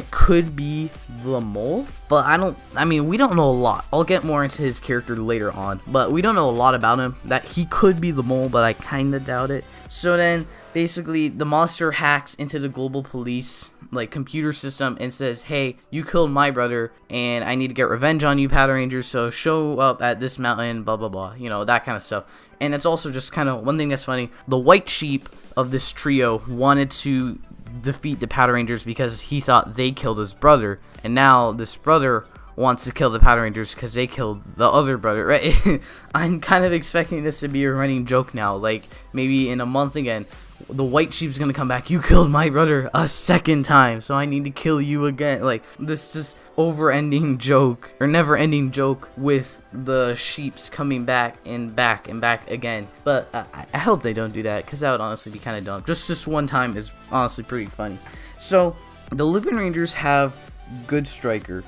could be the mole, but we don't know a lot. I'll get more into his character later on, but we don't know a lot about him. That he could be the mole, but I kinda doubt it. So then basically the monster hacks into the global police like computer system and says, hey, you killed my brother and I need to get revenge on you, Powder Rangers, so show up at this mountain, blah blah blah, you know, that kind of stuff. And it's also just kind of one thing that's funny, the white sheep of this trio wanted to defeat the Powder Rangers because he thought they killed his brother, and now this brother wants to kill the Power Rangers because they killed the other brother, right? I'm kind of expecting this to be a running joke now. Like, maybe in a month again, the white sheep's gonna come back. You killed my brother a second time, so I need to kill you again. Like, this just over-ending joke, or never-ending joke with the sheeps coming back and back and back again. But I hope they don't do that, because that would honestly be kind of dumb. Just this one time is honestly pretty funny. So, the Lupin Rangers have Good Striker.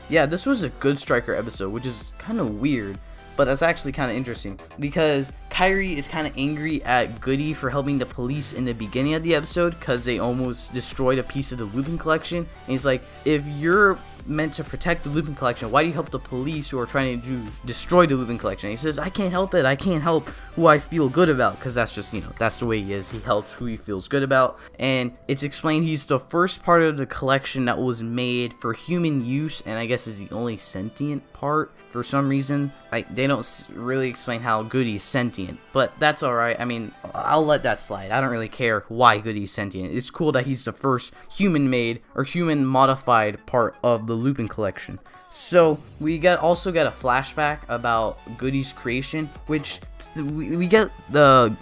Yeah, this was a Good Striker episode, which is kind of weird. But that's actually kind of interesting, because Kairi is kind of angry at Goody for helping the police in the beginning of the episode, because they almost destroyed a piece of the Lupin collection. And he's like, if you're meant to protect the Lupin collection, why do you help the police who are trying to destroy the Lupin collection? And he says, I can't help it. I can't help who I feel good about, because that's just, that's the way he is. He helps who he feels good about. And it's explained he's the first part of the collection that was made for human use, and I guess is the only sentient part for some reason. Like, they don't really explain how Goody's sentient, but that's alright. I mean, I'll let that slide. I don't really care why Goody's sentient. It's cool that he's the first human-made or human-modified part of the Lupin collection. So, we also get a flashback about Goody's creation, which we get the,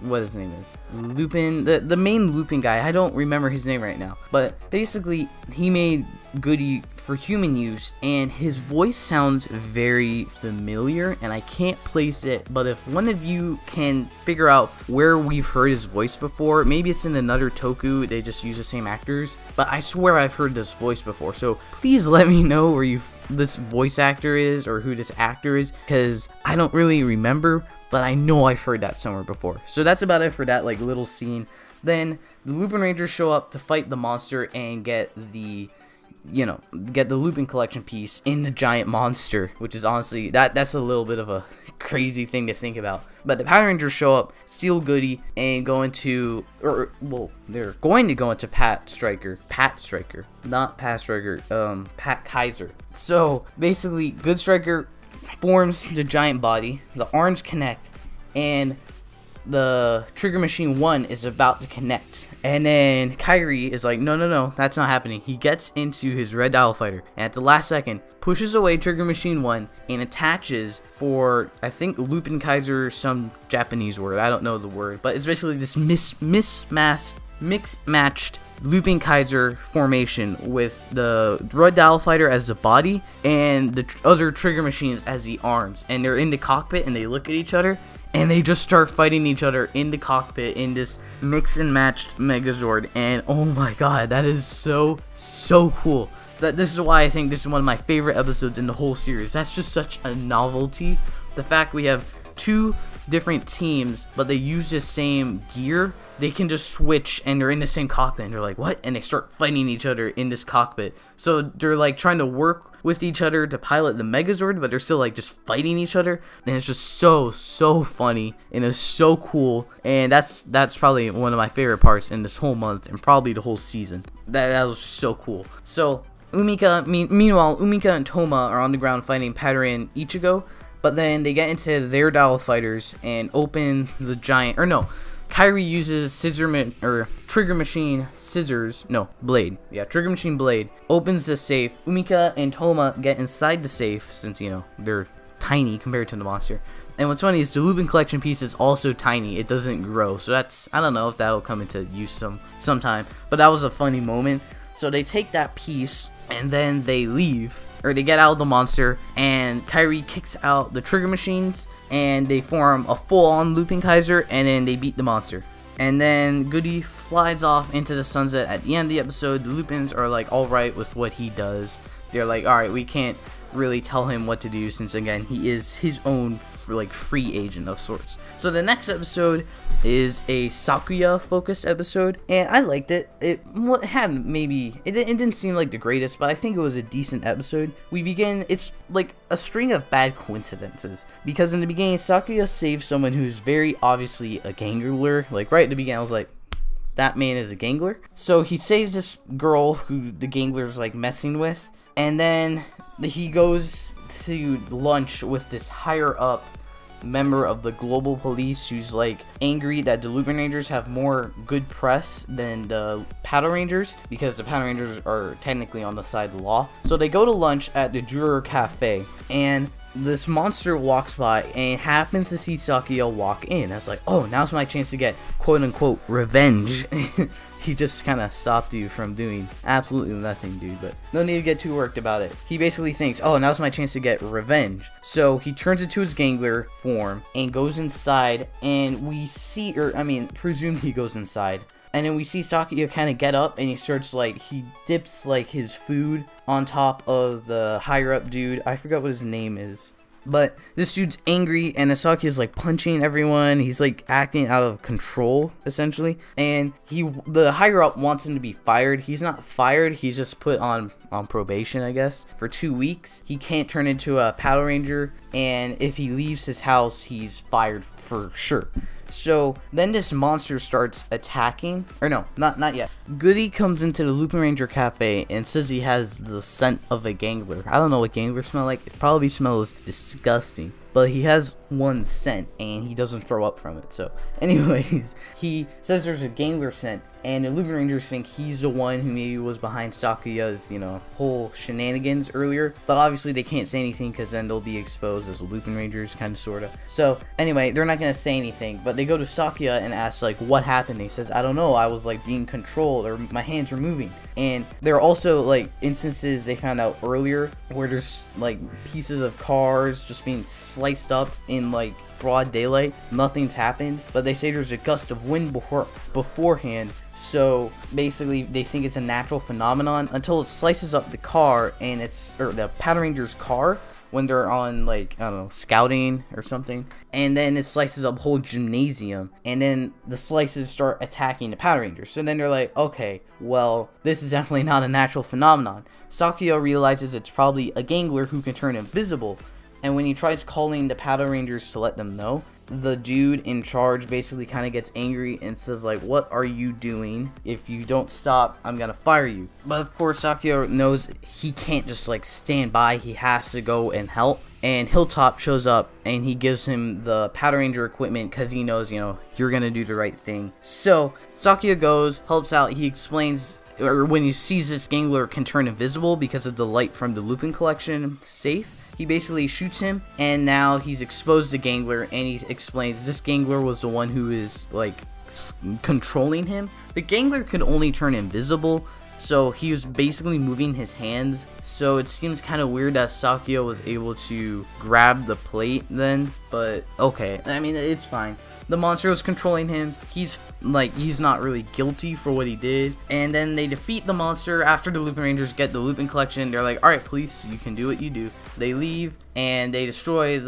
what his name is, Lupin, the main Lupin guy. I don't remember his name right now, but basically, he made Goody for human use, and his voice sounds very familiar, and I can't place it, but if one of you can figure out where we've heard his voice before, maybe it's in another toku, they just use the same actors, but I swear I've heard this voice before, so please let me know where this voice actor is, or who this actor is, because I don't really remember, but I know I've heard that somewhere before. So that's about it for that little scene. Then the Lupin Rangers show up to fight the monster and get the Lupin collection piece in the giant monster, which is honestly, that's a little bit of a crazy thing to think about. But the Power Rangers show up, steal Goody, and they're going to go into Pat Striker, not Pat Striker, Pat Kaiser. So basically, Good Striker forms the giant body, the arms connect, and the Trigger Machine 1 is about to connect. And then Kairi is like, no, that's not happening. He gets into his red dial fighter, and at the last second, pushes away Trigger Machine 1 and attaches for, I think, Lupin Kaiser, some Japanese word. I don't know the word, but it's basically this mixed-matched Lupin Kaiser formation with the red dial fighter as the body and the other Trigger Machines as the arms. And they're in the cockpit, and they look at each other, and they just start fighting each other in the cockpit in this mix and matched Megazord. And oh my god, that is so cool. This is why I think this is one of my favorite episodes in the whole series. That's just such a novelty. The fact we have two different teams, but they use the same gear. They can just switch, and they're in the same cockpit, and they're like, what? And they start fighting each other in this cockpit. So they're like trying to work with each other to pilot the Megazord, but they're still like just fighting each other, and it's just so funny, and it's so cool. And that's probably one of my favorite parts in this whole month, and probably the whole season. That was just so cool. So meanwhile, Umika and Toma are on the ground fighting Pattern and Ichigo, but then they get into their dial fighters and open the giant, Kairi uses Trigger Machine blade. Yeah, Trigger Machine blade. Opens the safe. Umika and Toma get inside the safe, since, they're tiny compared to the monster. And what's funny is the Lupin collection piece is also tiny. It doesn't grow. So I don't know if that'll come into use sometime. But that was a funny moment. So they take that piece, and then they leave. Or they get out of the monster, and Kairi kicks out the Trigger Machines, and they form a full-on Lupin Kaiser, and then they beat the monster. And then Goody flies off into the sunset. At the end of the episode, the Lupins are like alright with what he does. They're like, alright, we can't really tell him what to do, since again, he is his own free agent of sorts. So the next episode is a Sakuya focused episode, and I liked it. It didn't seem like the greatest, but I think it was a decent episode. It's like a string of bad coincidences, because in the beginning, Sakuya saves someone who's very obviously a gangler. Like right at the beginning, I was like, that man is a gangler. So he saves this girl who the gangler's like messing with, and then he goes to lunch with this higher up member of the global police who's like angry that the Lupin Rangers have more good press than the Paddle Rangers, because the Paddle Rangers are technically on the side of the law. So they go to lunch at the Juror Cafe, and this monster walks by and happens to see Sakuya walk in. I was like, oh, now's my chance to get quote unquote revenge. He just kind of stopped you from doing absolutely nothing, dude, but no need to get too worked about it. He basically thinks, oh, now's my chance to get revenge. So he turns into his Gangler form and goes inside, and we see, presume he goes inside. And then we see Sakuya kind of get up, and he starts he dips his food on top of the higher up dude. I forgot what his name is. But this dude's angry, and Sakuya's punching everyone. He's acting out of control, essentially. And the higher up wants him to be fired. He's not fired, he's just put on probation, I guess, for 2 weeks. He can't turn into a Paddle Ranger, and if he leaves his house, he's fired for sure. So then this monster starts attacking, or no, not yet. Goody comes into the Lupin Ranger Cafe and says he has the scent of a Gangler. I don't know what Ganglers smell like. It probably smells disgusting, but he has one scent and he doesn't throw up from it. So anyways, he says there's a Gangler scent, and the Lupin Rangers think he's the one who maybe was behind Sakuya's, whole shenanigans earlier. But obviously they can't say anything because then they'll be exposed as Lupin Rangers, kind of, sort of. So anyway, they're not going to say anything, but they go to Sakuya and ask, what happened? He says, I don't know, I was, being controlled, or my hands were moving. And there are also, instances they found out earlier where there's, pieces of cars just being sliced up in, broad daylight. Nothing's happened, but they say there's a gust of wind beforehand. So basically they think it's a natural phenomenon until it slices up the car, and the Paddle Ranger's car when they're on I don't know, scouting or something, and then it slices up whole gymnasium, and then the slices start attacking the Paddle Rangers. So then they're like, okay, well, this is definitely not a natural phenomenon. Sakuya realizes it's probably a Gangler who can turn invisible, and when he tries calling the Paddle Rangers to let them know, the dude in charge basically kind of gets angry and says, what are you doing? If you don't stop, I'm gonna fire you. But of course, Sakuya knows he can't just stand by. He has to go and help. And Hilltop shows up and he gives him the Paddle Ranger equipment because he knows, you're gonna do the right thing. So Sakuya goes, helps out. He explains, or when he sees this Gangler can turn invisible because of the light from the Lupin Collection safe, he basically shoots him, and now he's exposed the Gangler, and he explains this Gangler was the one who is controlling him. The Gangler could only turn invisible, so he was basically moving his hands. So it seems kind of weird that Sakuya was able to grab the plate then, but okay, it's fine. The monster was controlling him. He's not really guilty for what he did. And then they defeat the monster after the Lupin Rangers get the Lupin Collection. They're like, alright, police, you can do what you do. They leave, and they destroy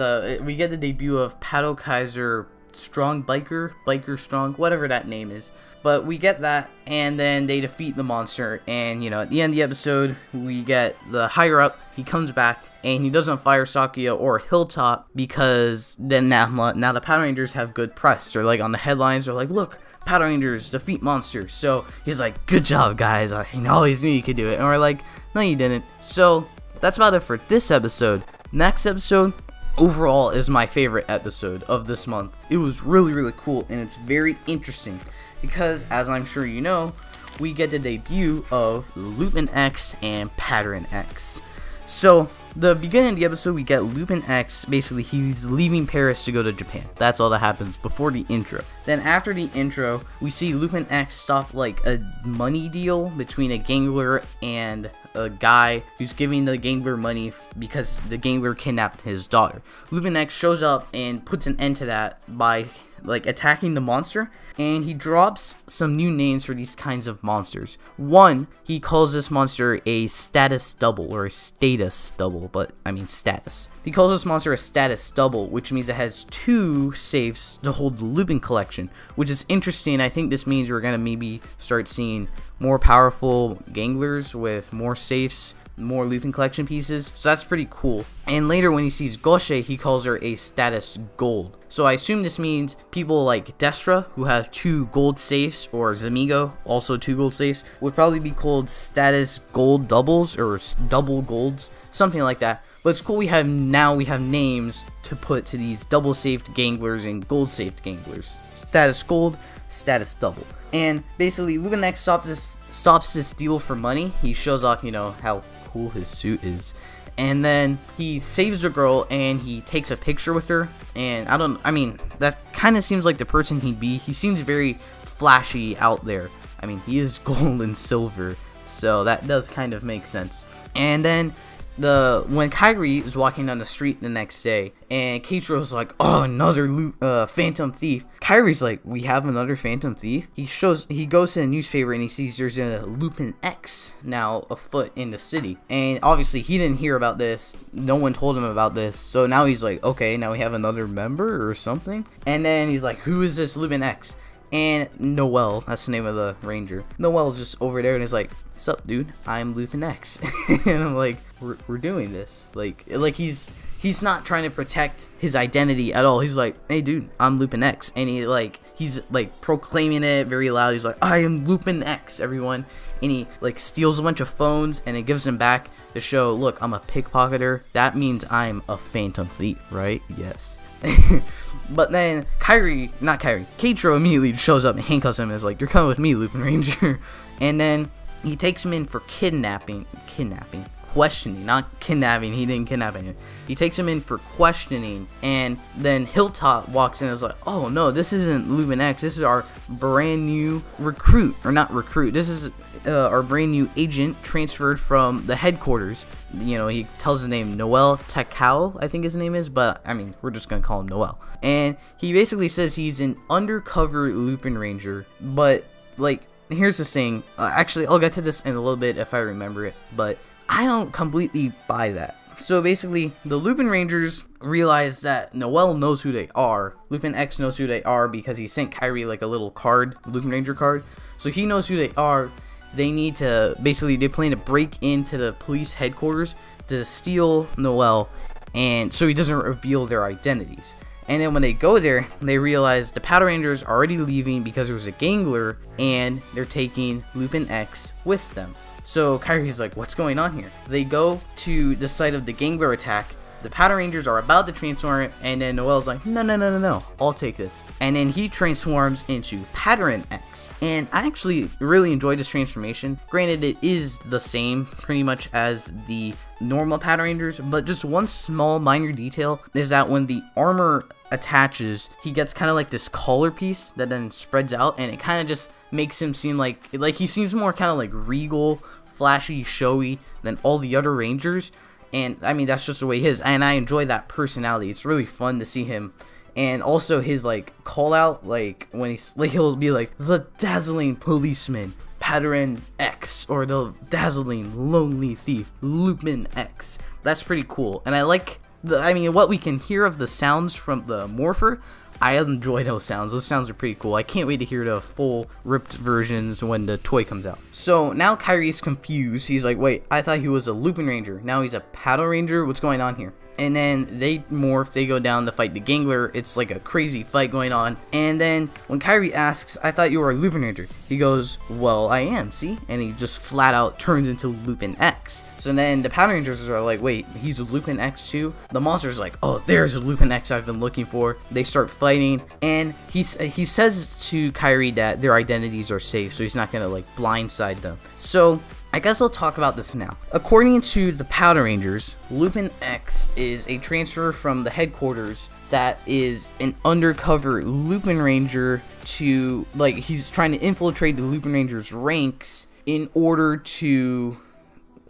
we get the debut of Paddle Kaiser Strong Biker Strong, whatever that name is. But we get that, and then they defeat the monster, and at the end of the episode, we get the higher up. He comes back, and he doesn't fire Sakuya or Hilltop, because then now the Paddle Rangers have good press. They're on the headlines, they're like, look, Paddle Rangers defeat monsters. So he's like, good job, guys, I always knew you could do it. And we're like, no, you didn't. So that's about it for this episode. Next episode, overall, is my favorite episode of this month. It was really, really cool, and it's very interesting because, as I'm sure you know, we get the debut of Lupin X and Pattern X. So the beginning of the episode, we get Lupin X, basically he's leaving Paris to go to Japan. That's all that happens before the intro. Then after the intro, we see Lupin X stop a money deal between a Gangler and a guy who's giving the Gangler money because the Gangler kidnapped his daughter. Lupin X shows up and puts an end to that by attacking the monster, and he drops some new names for these kinds of monsters. One, he calls this monster a status double, or a status double, but status. He calls this monster a status double, which means it has 2 safes to hold the Lupin Collection, which is interesting. I think this means we're gonna maybe start seeing more powerful Ganglers with more safes, more Lupin Collection pieces, so that's pretty cool. And later when he sees Goshe, he calls her a status gold. So I assume this means people like Destra, who have 2 gold safes, or Zamigo, also 2 gold safes, would probably be called status gold doubles, or double golds, something like that. But it's cool we have names to put to these double safed ganglers and gold safed ganglers. Status gold, status double. And basically Lupin X stops this deal for money. He shows off, how cool his suit is. And then he saves the girl and he takes a picture with her. And that kind of seems like the person he'd be. He seems very flashy out there. He is gold and silver, so that does kind of make sense. And then when Kairi is walking down the street the next day, and Keiichiro's like, "Oh, another phantom thief." Kairi's like, "We have another phantom thief?" He goes to the newspaper and he sees there's a Lupin X now afoot in the city. And obviously he didn't hear about this. No one told him about this. So now he's like, okay, now we have another member or something. And then he's like, "Who is this Lupin X?" And Noel, that's the name of the ranger. Noel's just over there and he's like, "What's up, dude? I'm Lupin X." And I'm like, we're doing this. Like he's not trying to protect his identity at all. He's like, "Hey, dude, I'm Lupin X." And he's proclaiming it very loud. He's like, "I am Lupin X, everyone." And he steals a bunch of phones and it gives them back to show, "Look, I'm a pickpocketer. That means I'm a phantom thief, right?" Yes. But then Keiichiro immediately shows up and handcuffs him and is like, "You're coming with me, Lupin Ranger." And then he takes him in for questioning, not kidnapping. He didn't kidnap anyone. He takes him in for questioning, and then Hilltop walks in and is like, "Oh no, this isn't Lupin X. This is our brand new recruit, or not recruit. This is our brand new agent transferred from the headquarters." He tells his name, Noel Takao, I think his name is, but we're just gonna call him Noel. And he basically says he's an undercover Lupin Ranger, but here's the thing. Actually, I'll get to this in a little bit if I remember it, but I don't completely buy that. So basically, the Lupin Rangers realize that Noel knows who they are. Lupin X knows who they are because he sent Kairi a little card, Lupin Ranger card. So he knows who they are. They plan to break into the police headquarters to steal Noel, and so he doesn't reveal their identities. And then when they go there, they realize the Powder Rangers are already leaving because there was a gangler, and they're taking Lupin X with them. So Kairi's like, "What's going on here?" They go to the site of the gangler attack. The Powder Rangers are about to transform, and then Noel's like, No, I'll take this." And then he transforms into Pattern X. And I actually really enjoyed this transformation. Granted, it is the same pretty much as the normal Powder Rangers, but just one small minor detail is that when the armor attaches, he gets kind of this collar piece that then spreads out, and it kind of just makes him seem like he seems more kind of regal, flashy, showy than all the other Rangers. And that's just the way he is, and I enjoy that personality. It's really fun to see him. And also his call out, when he'll be like, "The dazzling policeman, Pattern X," or "The dazzling lonely thief, Lupin X." That's pretty cool. And I like what we can hear of the sounds from the morpher. I enjoy those sounds. Those sounds are pretty cool. I can't wait to hear the full ripped versions when the toy comes out. So now Kairi's confused. He's like, "Wait, I thought he was a Lupin Ranger. Now he's a Paddle Ranger. What's going on here?" And then they morph, they go down to fight the gangler. It's a crazy fight going on. And then when Kairi asks, "I thought you were a Lupin Ranger," he goes, "Well, I am, see?" And he just flat out turns into Lupin X. So then the Powder Rangers are like, "Wait, he's a Lupin X too?" The monster's like, "Oh, there's a Lupin X I've been looking for." They start fighting, and he says to Kairi that their identities are safe, so he's not gonna blindside them. So I guess I'll talk about this now. According to the Powder Rangers, Lupin X is a transfer from the headquarters that is an undercover Lupin Ranger to, he's trying to infiltrate the Lupin Rangers ranks in order to,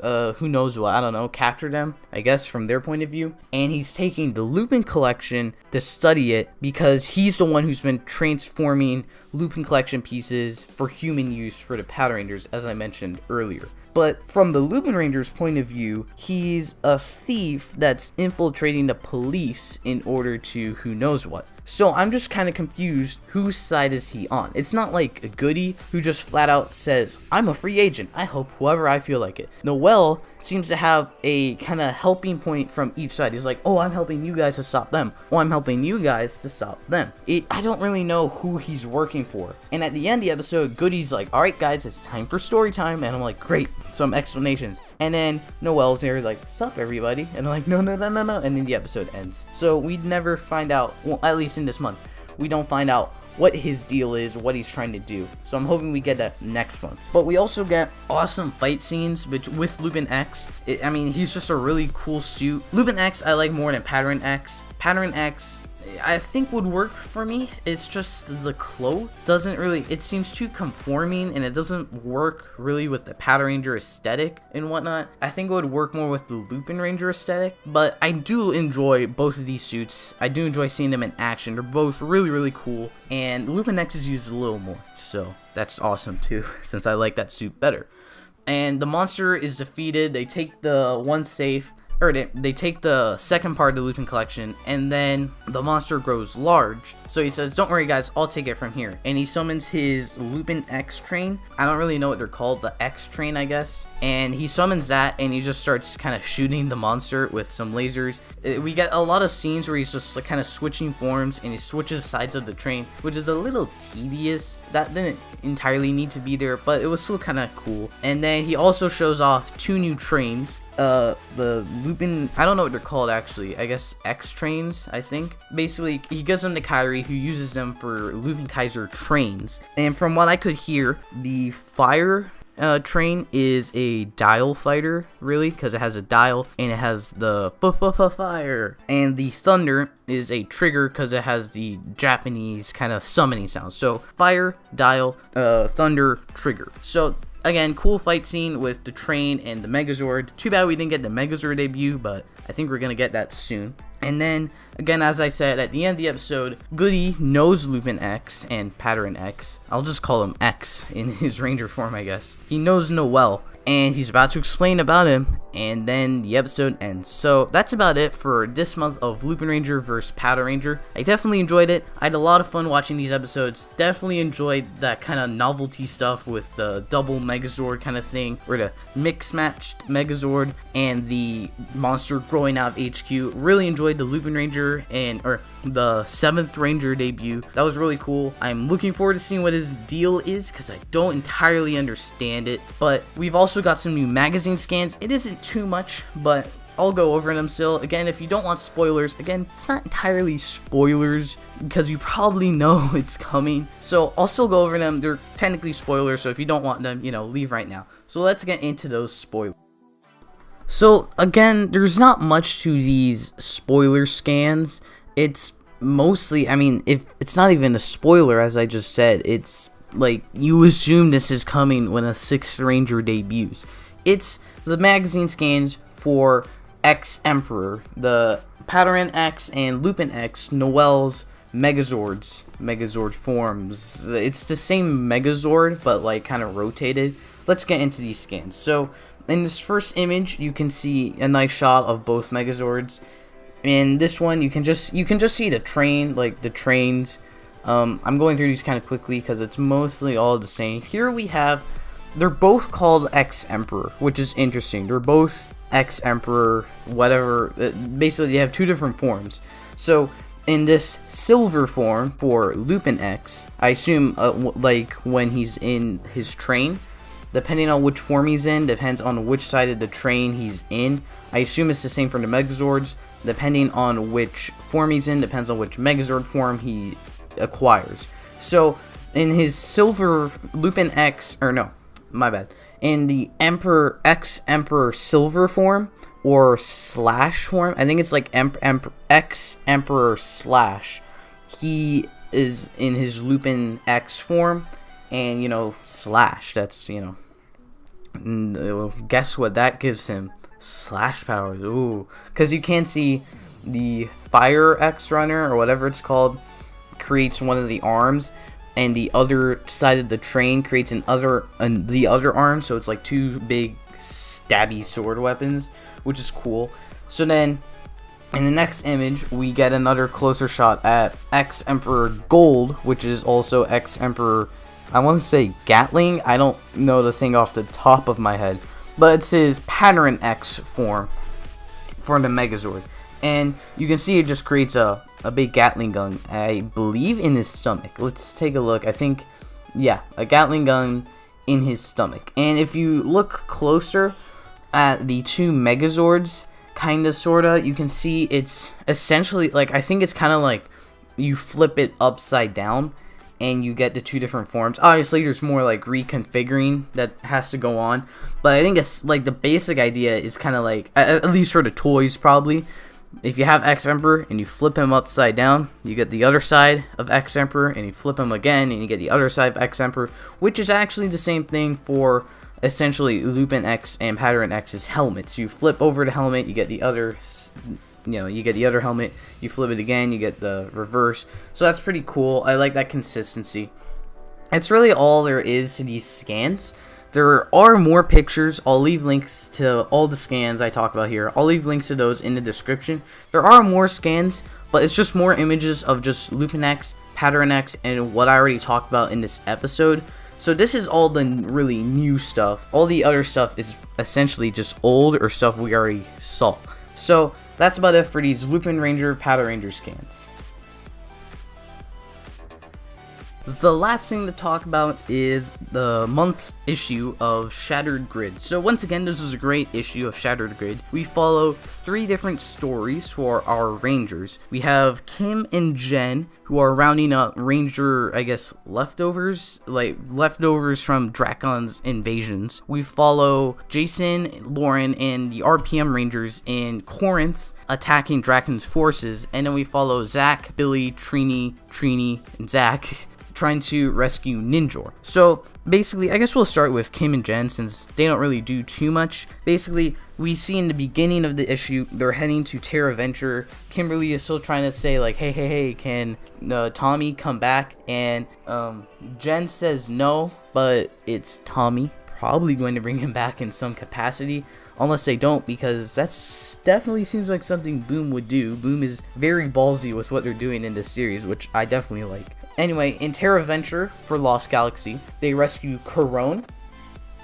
who knows what, I don't know, capture them, I guess, from their point of view. And he's taking the Lupin collection to study it because he's the one who's been transforming Lupin collection pieces for human use for the Powder Rangers, as I mentioned earlier. But from the Lupin Ranger's point of view, he's a thief that's infiltrating the police in order to who knows what. So I'm just kind of confused, whose side is he on? It's not like a goody who just flat out says, "I'm a free agent, I help whoever I feel like it." Noel seems to have a kind of helping point from each side. He's like, "Oh, I'm helping you guys to stop them. Oh, I'm helping you guys to stop them." I don't really know who he's working for. And at the end of the episode, Goody's like, "Alright guys, it's time for story time." And I'm like, "Great, some explanations. And then Noel's there like, sup everybody? And I'm like, no. And then the episode ends. So we never find out, well, at least in this month, we don't find out what his deal is, what he's trying to do. So I'm hoping we get that next month. But we also get awesome fight scenes with Lupin X. I mean, he's just a really cool suit. Lupin X I like more than Pattern X. Pattern X I think would work for me. It's just the cloth doesn't really, it seems too conforming, and it doesn't work really with the Pattern Ranger aesthetic and whatnot. I think it would work more with the Lupin Ranger aesthetic, but I do enjoy both of these suits. I do enjoy seeing them in action. They're both really cool, and Lupin X is used a little more, so that's awesome too, since I like that suit better. And the monster is defeated. They take the one safe, or they take the second part of the Lupin collection, and then the monster grows large. So he says, don't worry guys, I'll take it from here. And he summons his Lupin X train. I don't really know what they're called, the X train I guess. And he summons that, and he just starts kind of shooting the monster with some lasers. We get a lot of scenes where he's just like kind of switching forms, and he switches sides of the train, which is a little tedious. That didn't entirely need to be there, but it was still kind of cool. And then he also shows off 2 new trains. The Lupin, I don't know what they're called actually, I guess X trains, I think. Basically, he gives them to Kairi, who uses them for Lupin Kaiser trains. And from what I could hear, the fire train is a dial fighter, really, because it has a dial and it has the fire. And the thunder is a trigger because it has the Japanese kind of summoning sound. So fire, dial, thunder, trigger. So again, cool fight scene with the train and the Megazord. Too bad we didn't get the Megazord debut, but I think we're gonna get that soon. And then, again, as I said, at the end of the episode, Goody knows Lupin X and Pattern X. I'll just call him X in his Ranger form, I guess. He knows Noel, and he's about to explain about him, and then the episode ends. So that's about it for this month of Lupin Ranger vs. Pattern Ranger. I definitely enjoyed it. I had a lot of fun watching these episodes. Definitely enjoyed that kind of novelty stuff with the double Megazord kind of thing, or the mix-matched Megazord and the monster growing out of HQ. Really enjoyed the Lupin Ranger or the 7th Ranger debut. That was really cool. I'm looking forward to seeing what his deal is, because I don't entirely understand it. But we've also got some new magazine scans. It isn't too much, but I'll go over them still. Again, if you don't want spoilers, again, it's not entirely spoilers because you probably know it's coming. So I'll still go over them. They're technically spoilers, so if you don't want them, leave right now. So let's get into those spoilers. So again, there's not much to these spoiler scans. It's mostly, if it's not even a spoiler, as I just said, it's like you assume this is coming when a 6th Ranger debuts. It's the magazine scans for X Emperor, the Pattern X and Lupin X, Noel's Megazord forms. It's the same Megazord, but like kind of rotated. Let's get into these scans. So in this first image, you can see a nice shot of both Megazords. In this one, you can just see the train, like the trains. I'm going through these kind of quickly because it's mostly all the same. Here we have, they're both called X Emperor, which is interesting. They're both X Emperor, whatever. Basically, they have 2 different forms. So in this silver form for Lupin X, I assume like when he's in his train, depending on which form he's in, depends on which side of the train he's in. I assume it's the same for the Megazords. Depending on which form he's in, depends on which Megazord form he acquires. So in his silver Lupin X, or no, my bad, in the Emperor X Emperor silver form or slash form, I think it's like X Emperor slash, he is in his Lupin X form, and slash, that's guess what that gives him? Slash powers. Ooh, because you can see the Fire X Runner or whatever it's called creates one of the arms, and the other side of the train creates the other arm, so it's like 2 big stabby sword weapons, which is cool. So then in the next image, we get another closer shot at X Emperor Gold, which is also X Emperor, I want to say Gatling. I don't know the thing off the top of my head, but it's his Pattern X form for the Megazord. And you can see it just creates a big Gatling gun, I believe, in his stomach. Let's take a look. I think, yeah, a Gatling gun in his stomach. And if you look closer at the two Megazords, kinda sorta, you can see it's essentially like, I think it's kind of like you flip it upside down and you get the two different forms. Obviously there's more like reconfiguring that has to go on, but I think it's like the basic idea is kind of like, at least for the toys probably, if you have X Emperor and you flip him upside down, you get the other side of X Emperor, and you flip him again and you get the other side of X Emperor, which is actually the same thing for essentially Lupin X and Pattern X's helmets. You flip over the helmet, you get the other, you get the other helmet, you flip it again, you get the reverse. So that's pretty cool. I like that consistency. That's really all there is to these scans. There are more pictures. I'll leave links to all the scans I talk about here. I'll leave links to those in the description. There are more scans, but it's just more images of just Lupin X, Pattern X, and what I already talked about in this episode. So this is all the really new stuff. All the other stuff is essentially just old or stuff we already saw. So that's about it for these Lupin Ranger, Pattern Ranger scans. The last thing to talk about is the month's issue of Shattered Grid. So once again, this is a great issue of Shattered Grid. We follow 3 different stories for our Rangers. We have Kim and Jen, who are rounding up Ranger, I guess, leftovers from Dracon's invasions. We follow Jason, Lauren, and the RPM Rangers in Corinth, attacking Dracon's forces. And then we follow Zach, Billy, Trini, and Zach trying to rescue Ninjor. So basically, I guess we'll start with Kim and Jen since they don't really do too much. Basically, we see in the beginning of the issue, they're heading to Terra Venture. Kimberly is still trying to say like, hey, can Tommy come back? And Jen says no, but it's Tommy probably going to bring him back in some capacity. Unless they don't, because that's definitely seems like something Boom would do. Boom is very ballsy with what they're doing in this series, which I definitely like. Anyway, in Terra Venture for Lost Galaxy, they rescue Corone,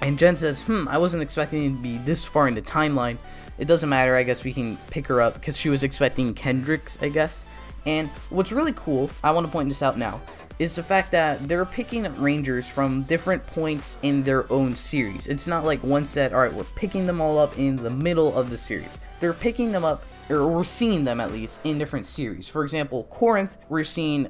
and Jen says, I wasn't expecting to be this far in the timeline. It doesn't matter, I guess we can pick her up, because she was expecting Kendricks, I guess. And what's really cool, I want to point this out now, is the fact that they're picking up Rangers from different points in their own series. It's not like one set, alright, we're picking them all up in the middle of the series. They're picking them up, or we're seeing them at least, in different series. For example, Corinth, we're seeing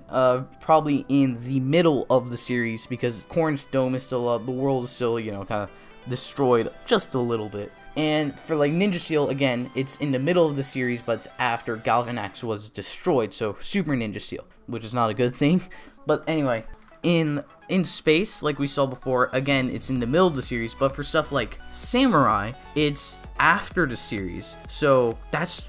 probably in the middle of the series, because Corinth's dome is still up, the world is still, kind of destroyed just a little bit. And for like Ninja Steel, again, it's in the middle of the series, but it's after Galvanax was destroyed, so Super Ninja Steel, which is not a good thing. But anyway, in space, like we saw before, again, it's in the middle of the series, but for stuff like Samurai, it's after the series. So that's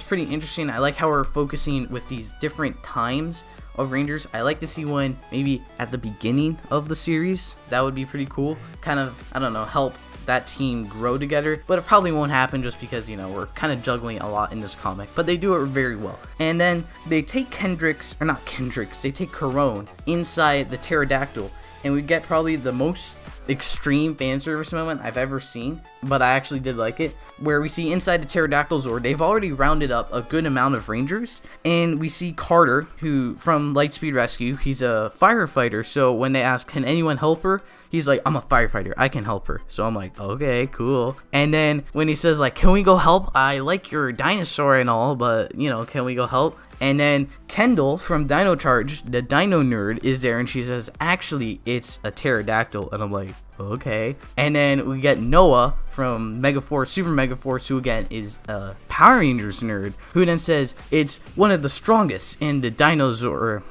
pretty interesting. I like how we're focusing with these different times of Rangers. I like to see one maybe at the beginning of the series. That would be pretty cool. Kind of, I don't know, help that team grow together, but it probably won't happen just because, we're kind of juggling a lot in this comic, but they do it very well. And then they take they take Corone inside the pterodactyl, and we get probably the most extreme fan service moment I've ever seen, but I actually did like it, where we see inside the pterodactyl Zord, they've already rounded up a good amount of Rangers, and we see Carter, who from Lightspeed Rescue, he's a firefighter, so when they ask, can anyone help her, he's like, I'm a firefighter, I can help her. So I'm like, okay, cool. And then when he says like, can we go help? I like your dinosaur and all, but can we go help? And then Kendall from Dino Charge, the Dino nerd, is there, and she says, actually, it's a pterodactyl. And I'm like, okay. And then we get Noah from Megaforce, Super Megaforce, who again is a Power Rangers nerd, who then says it's one of the strongest in the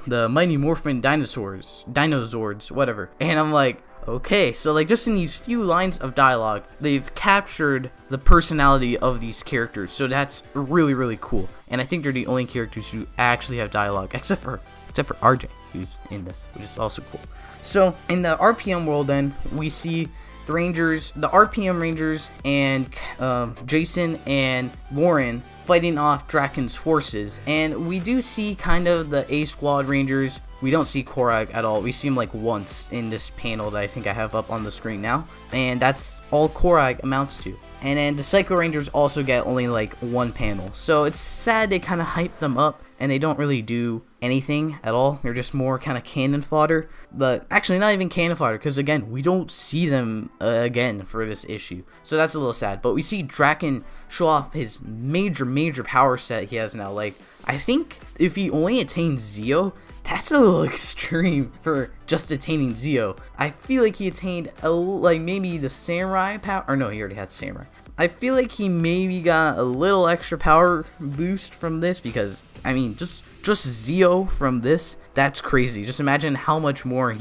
the Mighty Morphin Dinozords, whatever. And I'm like, okay, so like just in these few lines of dialogue, they've captured the personality of these characters, so that's really, really cool. And I think they're the only characters who actually have dialogue, except for RJ, who's in this, which is also cool. So in the RPM world, then we see the RPM Rangers, and Jason and Lauren fighting off Dracon's forces, and we do see kind of the A Squad Rangers. We don't see Korag at all. We see him like once in this panel that I think I have up on the screen now, and that's all Korag amounts to. And then the Psycho Rangers also get only like one panel, so it's sad they kind of hype them up and they don't really do anything at all. They're just more kind of cannon fodder. But actually, not even cannon fodder, because again, we don't see them again for this issue. So that's a little sad. But we see Draken show off his major power set he has now. Like, I think if he only attains Zeo, that's a little extreme for just attaining Zeo. I feel like he attained like maybe the samurai power, or no, he already had samurai. I feel like he maybe got a little extra power boost from this, because I mean, just Zeo from this, that's crazy. Just imagine how much more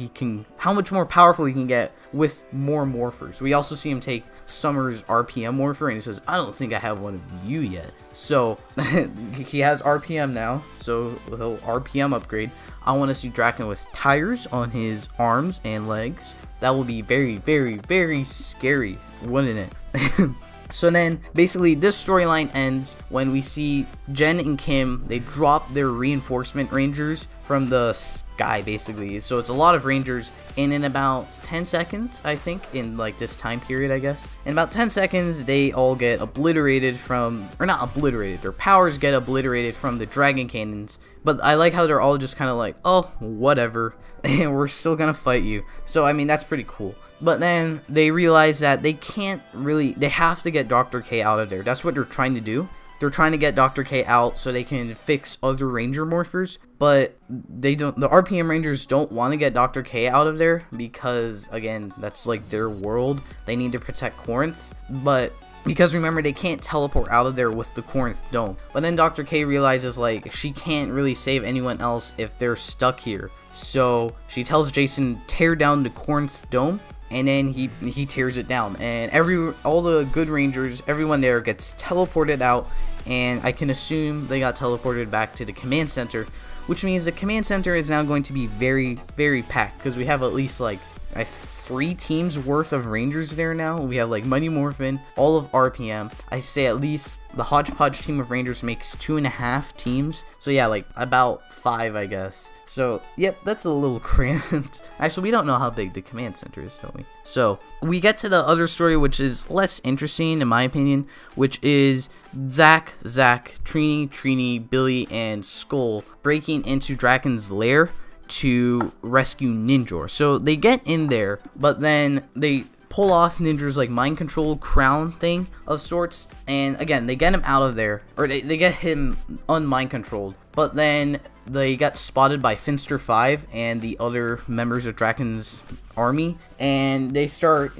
powerful he can get with more morphers. We also see him take Summer's RPM morpher, and he says, I don't think I have one of you yet. So he has RPM now, so he'll RPM upgrade. I want to see Draken with tires on his arms and legs. That will be very scary, wouldn't it? So then, basically, this storyline ends when we see Jen and Kim. They drop their reinforcement rangers from the sky, basically. So it's a lot of rangers, and in about 10 seconds, I think, in like this time period, I guess. In about 10 seconds, they all get obliterated from, or not obliterated, their powers get obliterated from the dragon cannons. But I like how they're all just kind of like, oh, whatever, and we're still gonna fight you. So, I mean, that's pretty cool. But then they realize that they have to get Dr. K out of there. That's what they're trying to do. They're trying to get Dr. K out so they can fix other ranger morphers, but they don't. The RPM rangers don't want to get Dr. K out of there because, again, that's like their world. They need to protect Corinth, but because remember, they can't teleport out of there with the Corinth dome. But then Dr. K realizes like she can't really save anyone else if they're stuck here. So she tells Jason, tear down the Corinth dome. And then he tears it down, and all the good rangers, everyone there gets teleported out, and I can assume they got teleported back to the command center, which means the command center is now going to be very packed, because we have at least like 3 teams worth of rangers there now. We have like Mighty Morphin, all of RPM. I say at least the hodgepodge team of rangers makes 2.5 teams. So yeah, like about 5, I guess. So, yep, that's a little cramped. Actually, we don't know how big the command center is, don't we? So, we get to the other story, which is less interesting, in my opinion, which is Zack, Trini, Billy, and Skull breaking into Draken's lair to rescue Ninjor. So, they get in there, but then they pull off Ninjor's like mind control crown thing of sorts, and again, they get him out of there, or they get him unmind controlled, but then they got spotted by Finster 5 and the other members of Draken's army, and they start,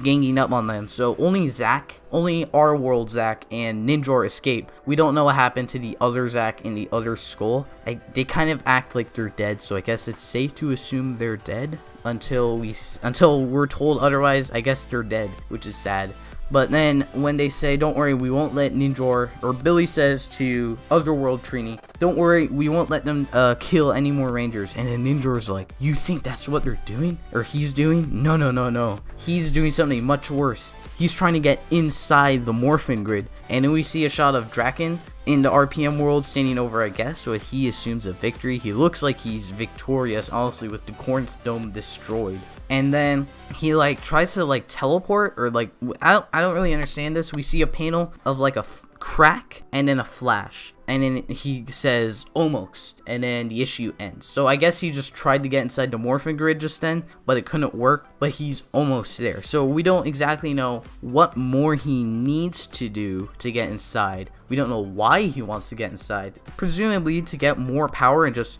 ganging up on them. So only our world Zack and Ninjor escape. We don't know what happened to the other Zack and the other Skull. They kind of act like they're dead, so I guess it's safe to assume they're dead until we're told otherwise. I guess they're dead, which is sad. But then when they say, don't worry, we won't let Ninjor, or Billy says to Otherworld Trini, don't worry, we won't let them kill any more rangers. And then Ninjor's like, you think that's what they're doing? Or he's doing? No. He's doing something much worse. He's trying to get inside the Morphin grid. And then we see a shot of Draken in the RPM world standing over, I guess, so he assumes a victory. He looks like he's victorious, honestly, with the Corinth dome destroyed. And then he like tries to like teleport, or like I don't really understand this. We see a panel of like a crack and then a flash, and then he says almost, and then the issue ends. So I guess he just tried to get inside the Morphin grid just then, but it couldn't work, but he's almost there. So we don't exactly know what more he needs to do to get inside. We don't know why he wants to get inside, presumably to get more power and just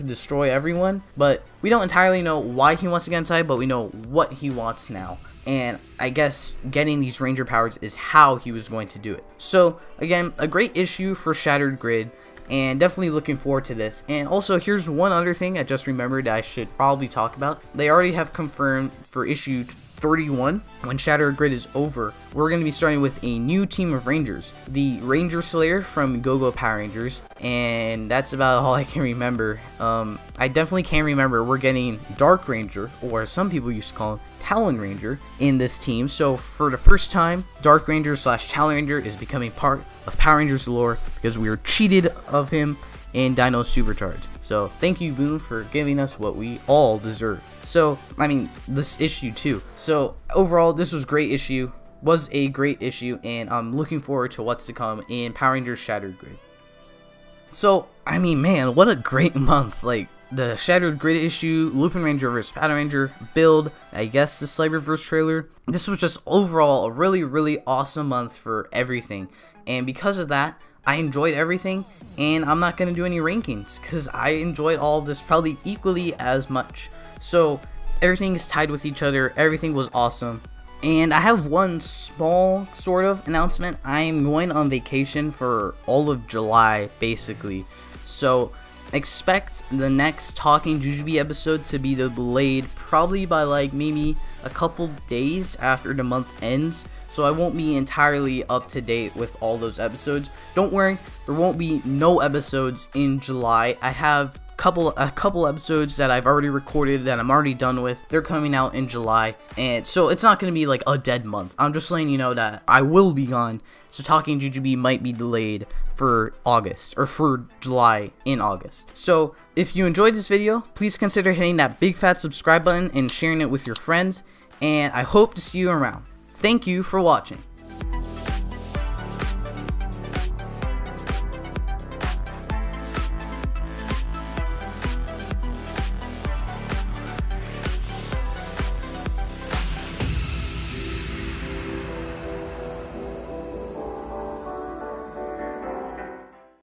destroy everyone, but we don't entirely know why he wants to get inside, but we know what he wants now. And I guess getting these ranger powers is how he was going to do it. So again, a great issue for Shattered Grid, and definitely looking forward to this. And also, here's one other thing I just remembered I should probably talk about. They already have confirmed for issue 31, when Shattered Grid is over, we're going to be starting with a new team of Rangers, the Ranger Slayer from Go-Go Power Rangers, and that's about all I can remember. I definitely can remember we're getting Dark Ranger, or some people used to call him Talon Ranger, in this team. So for the first time, Dark Ranger / Talon Ranger is becoming part of Power Rangers lore because we were cheated of him in Dino Supercharged. So thank you, Boone, for giving us what we all deserve. So, I mean, this issue too. So overall, this was a great issue, and I'm looking forward to what's to come in Power Rangers Shattered Grid. So, I mean, man, what a great month. Like, the Shattered Grid issue, Lupin Ranger vs. Pattern Ranger, Build, I guess the Sliververse trailer. This was just overall a really, really awesome month for everything. And because of that, I enjoyed everything, and I'm not going to do any rankings, because I enjoyed all of this probably equally as much. So, everything is tied with each other, everything was awesome. And I have one small sort of announcement. I'm going on vacation for all of July, basically. So, expect the next Talking Jujube episode to be delayed probably by like maybe a couple days after the month ends. So I won't be entirely up to date with all those episodes. Don't worry, there won't be no episodes in July. I have a couple episodes that I've already recorded that I'm already done with. They're coming out in July, and so it's not going to be like a dead month. I'm just letting you know that I will be gone. So Talking Jujube might be delayed for August, or for July in August. So if you enjoyed this video, please consider hitting that big fat subscribe button and sharing it with your friends, and I hope to see you around. Thank you for watching.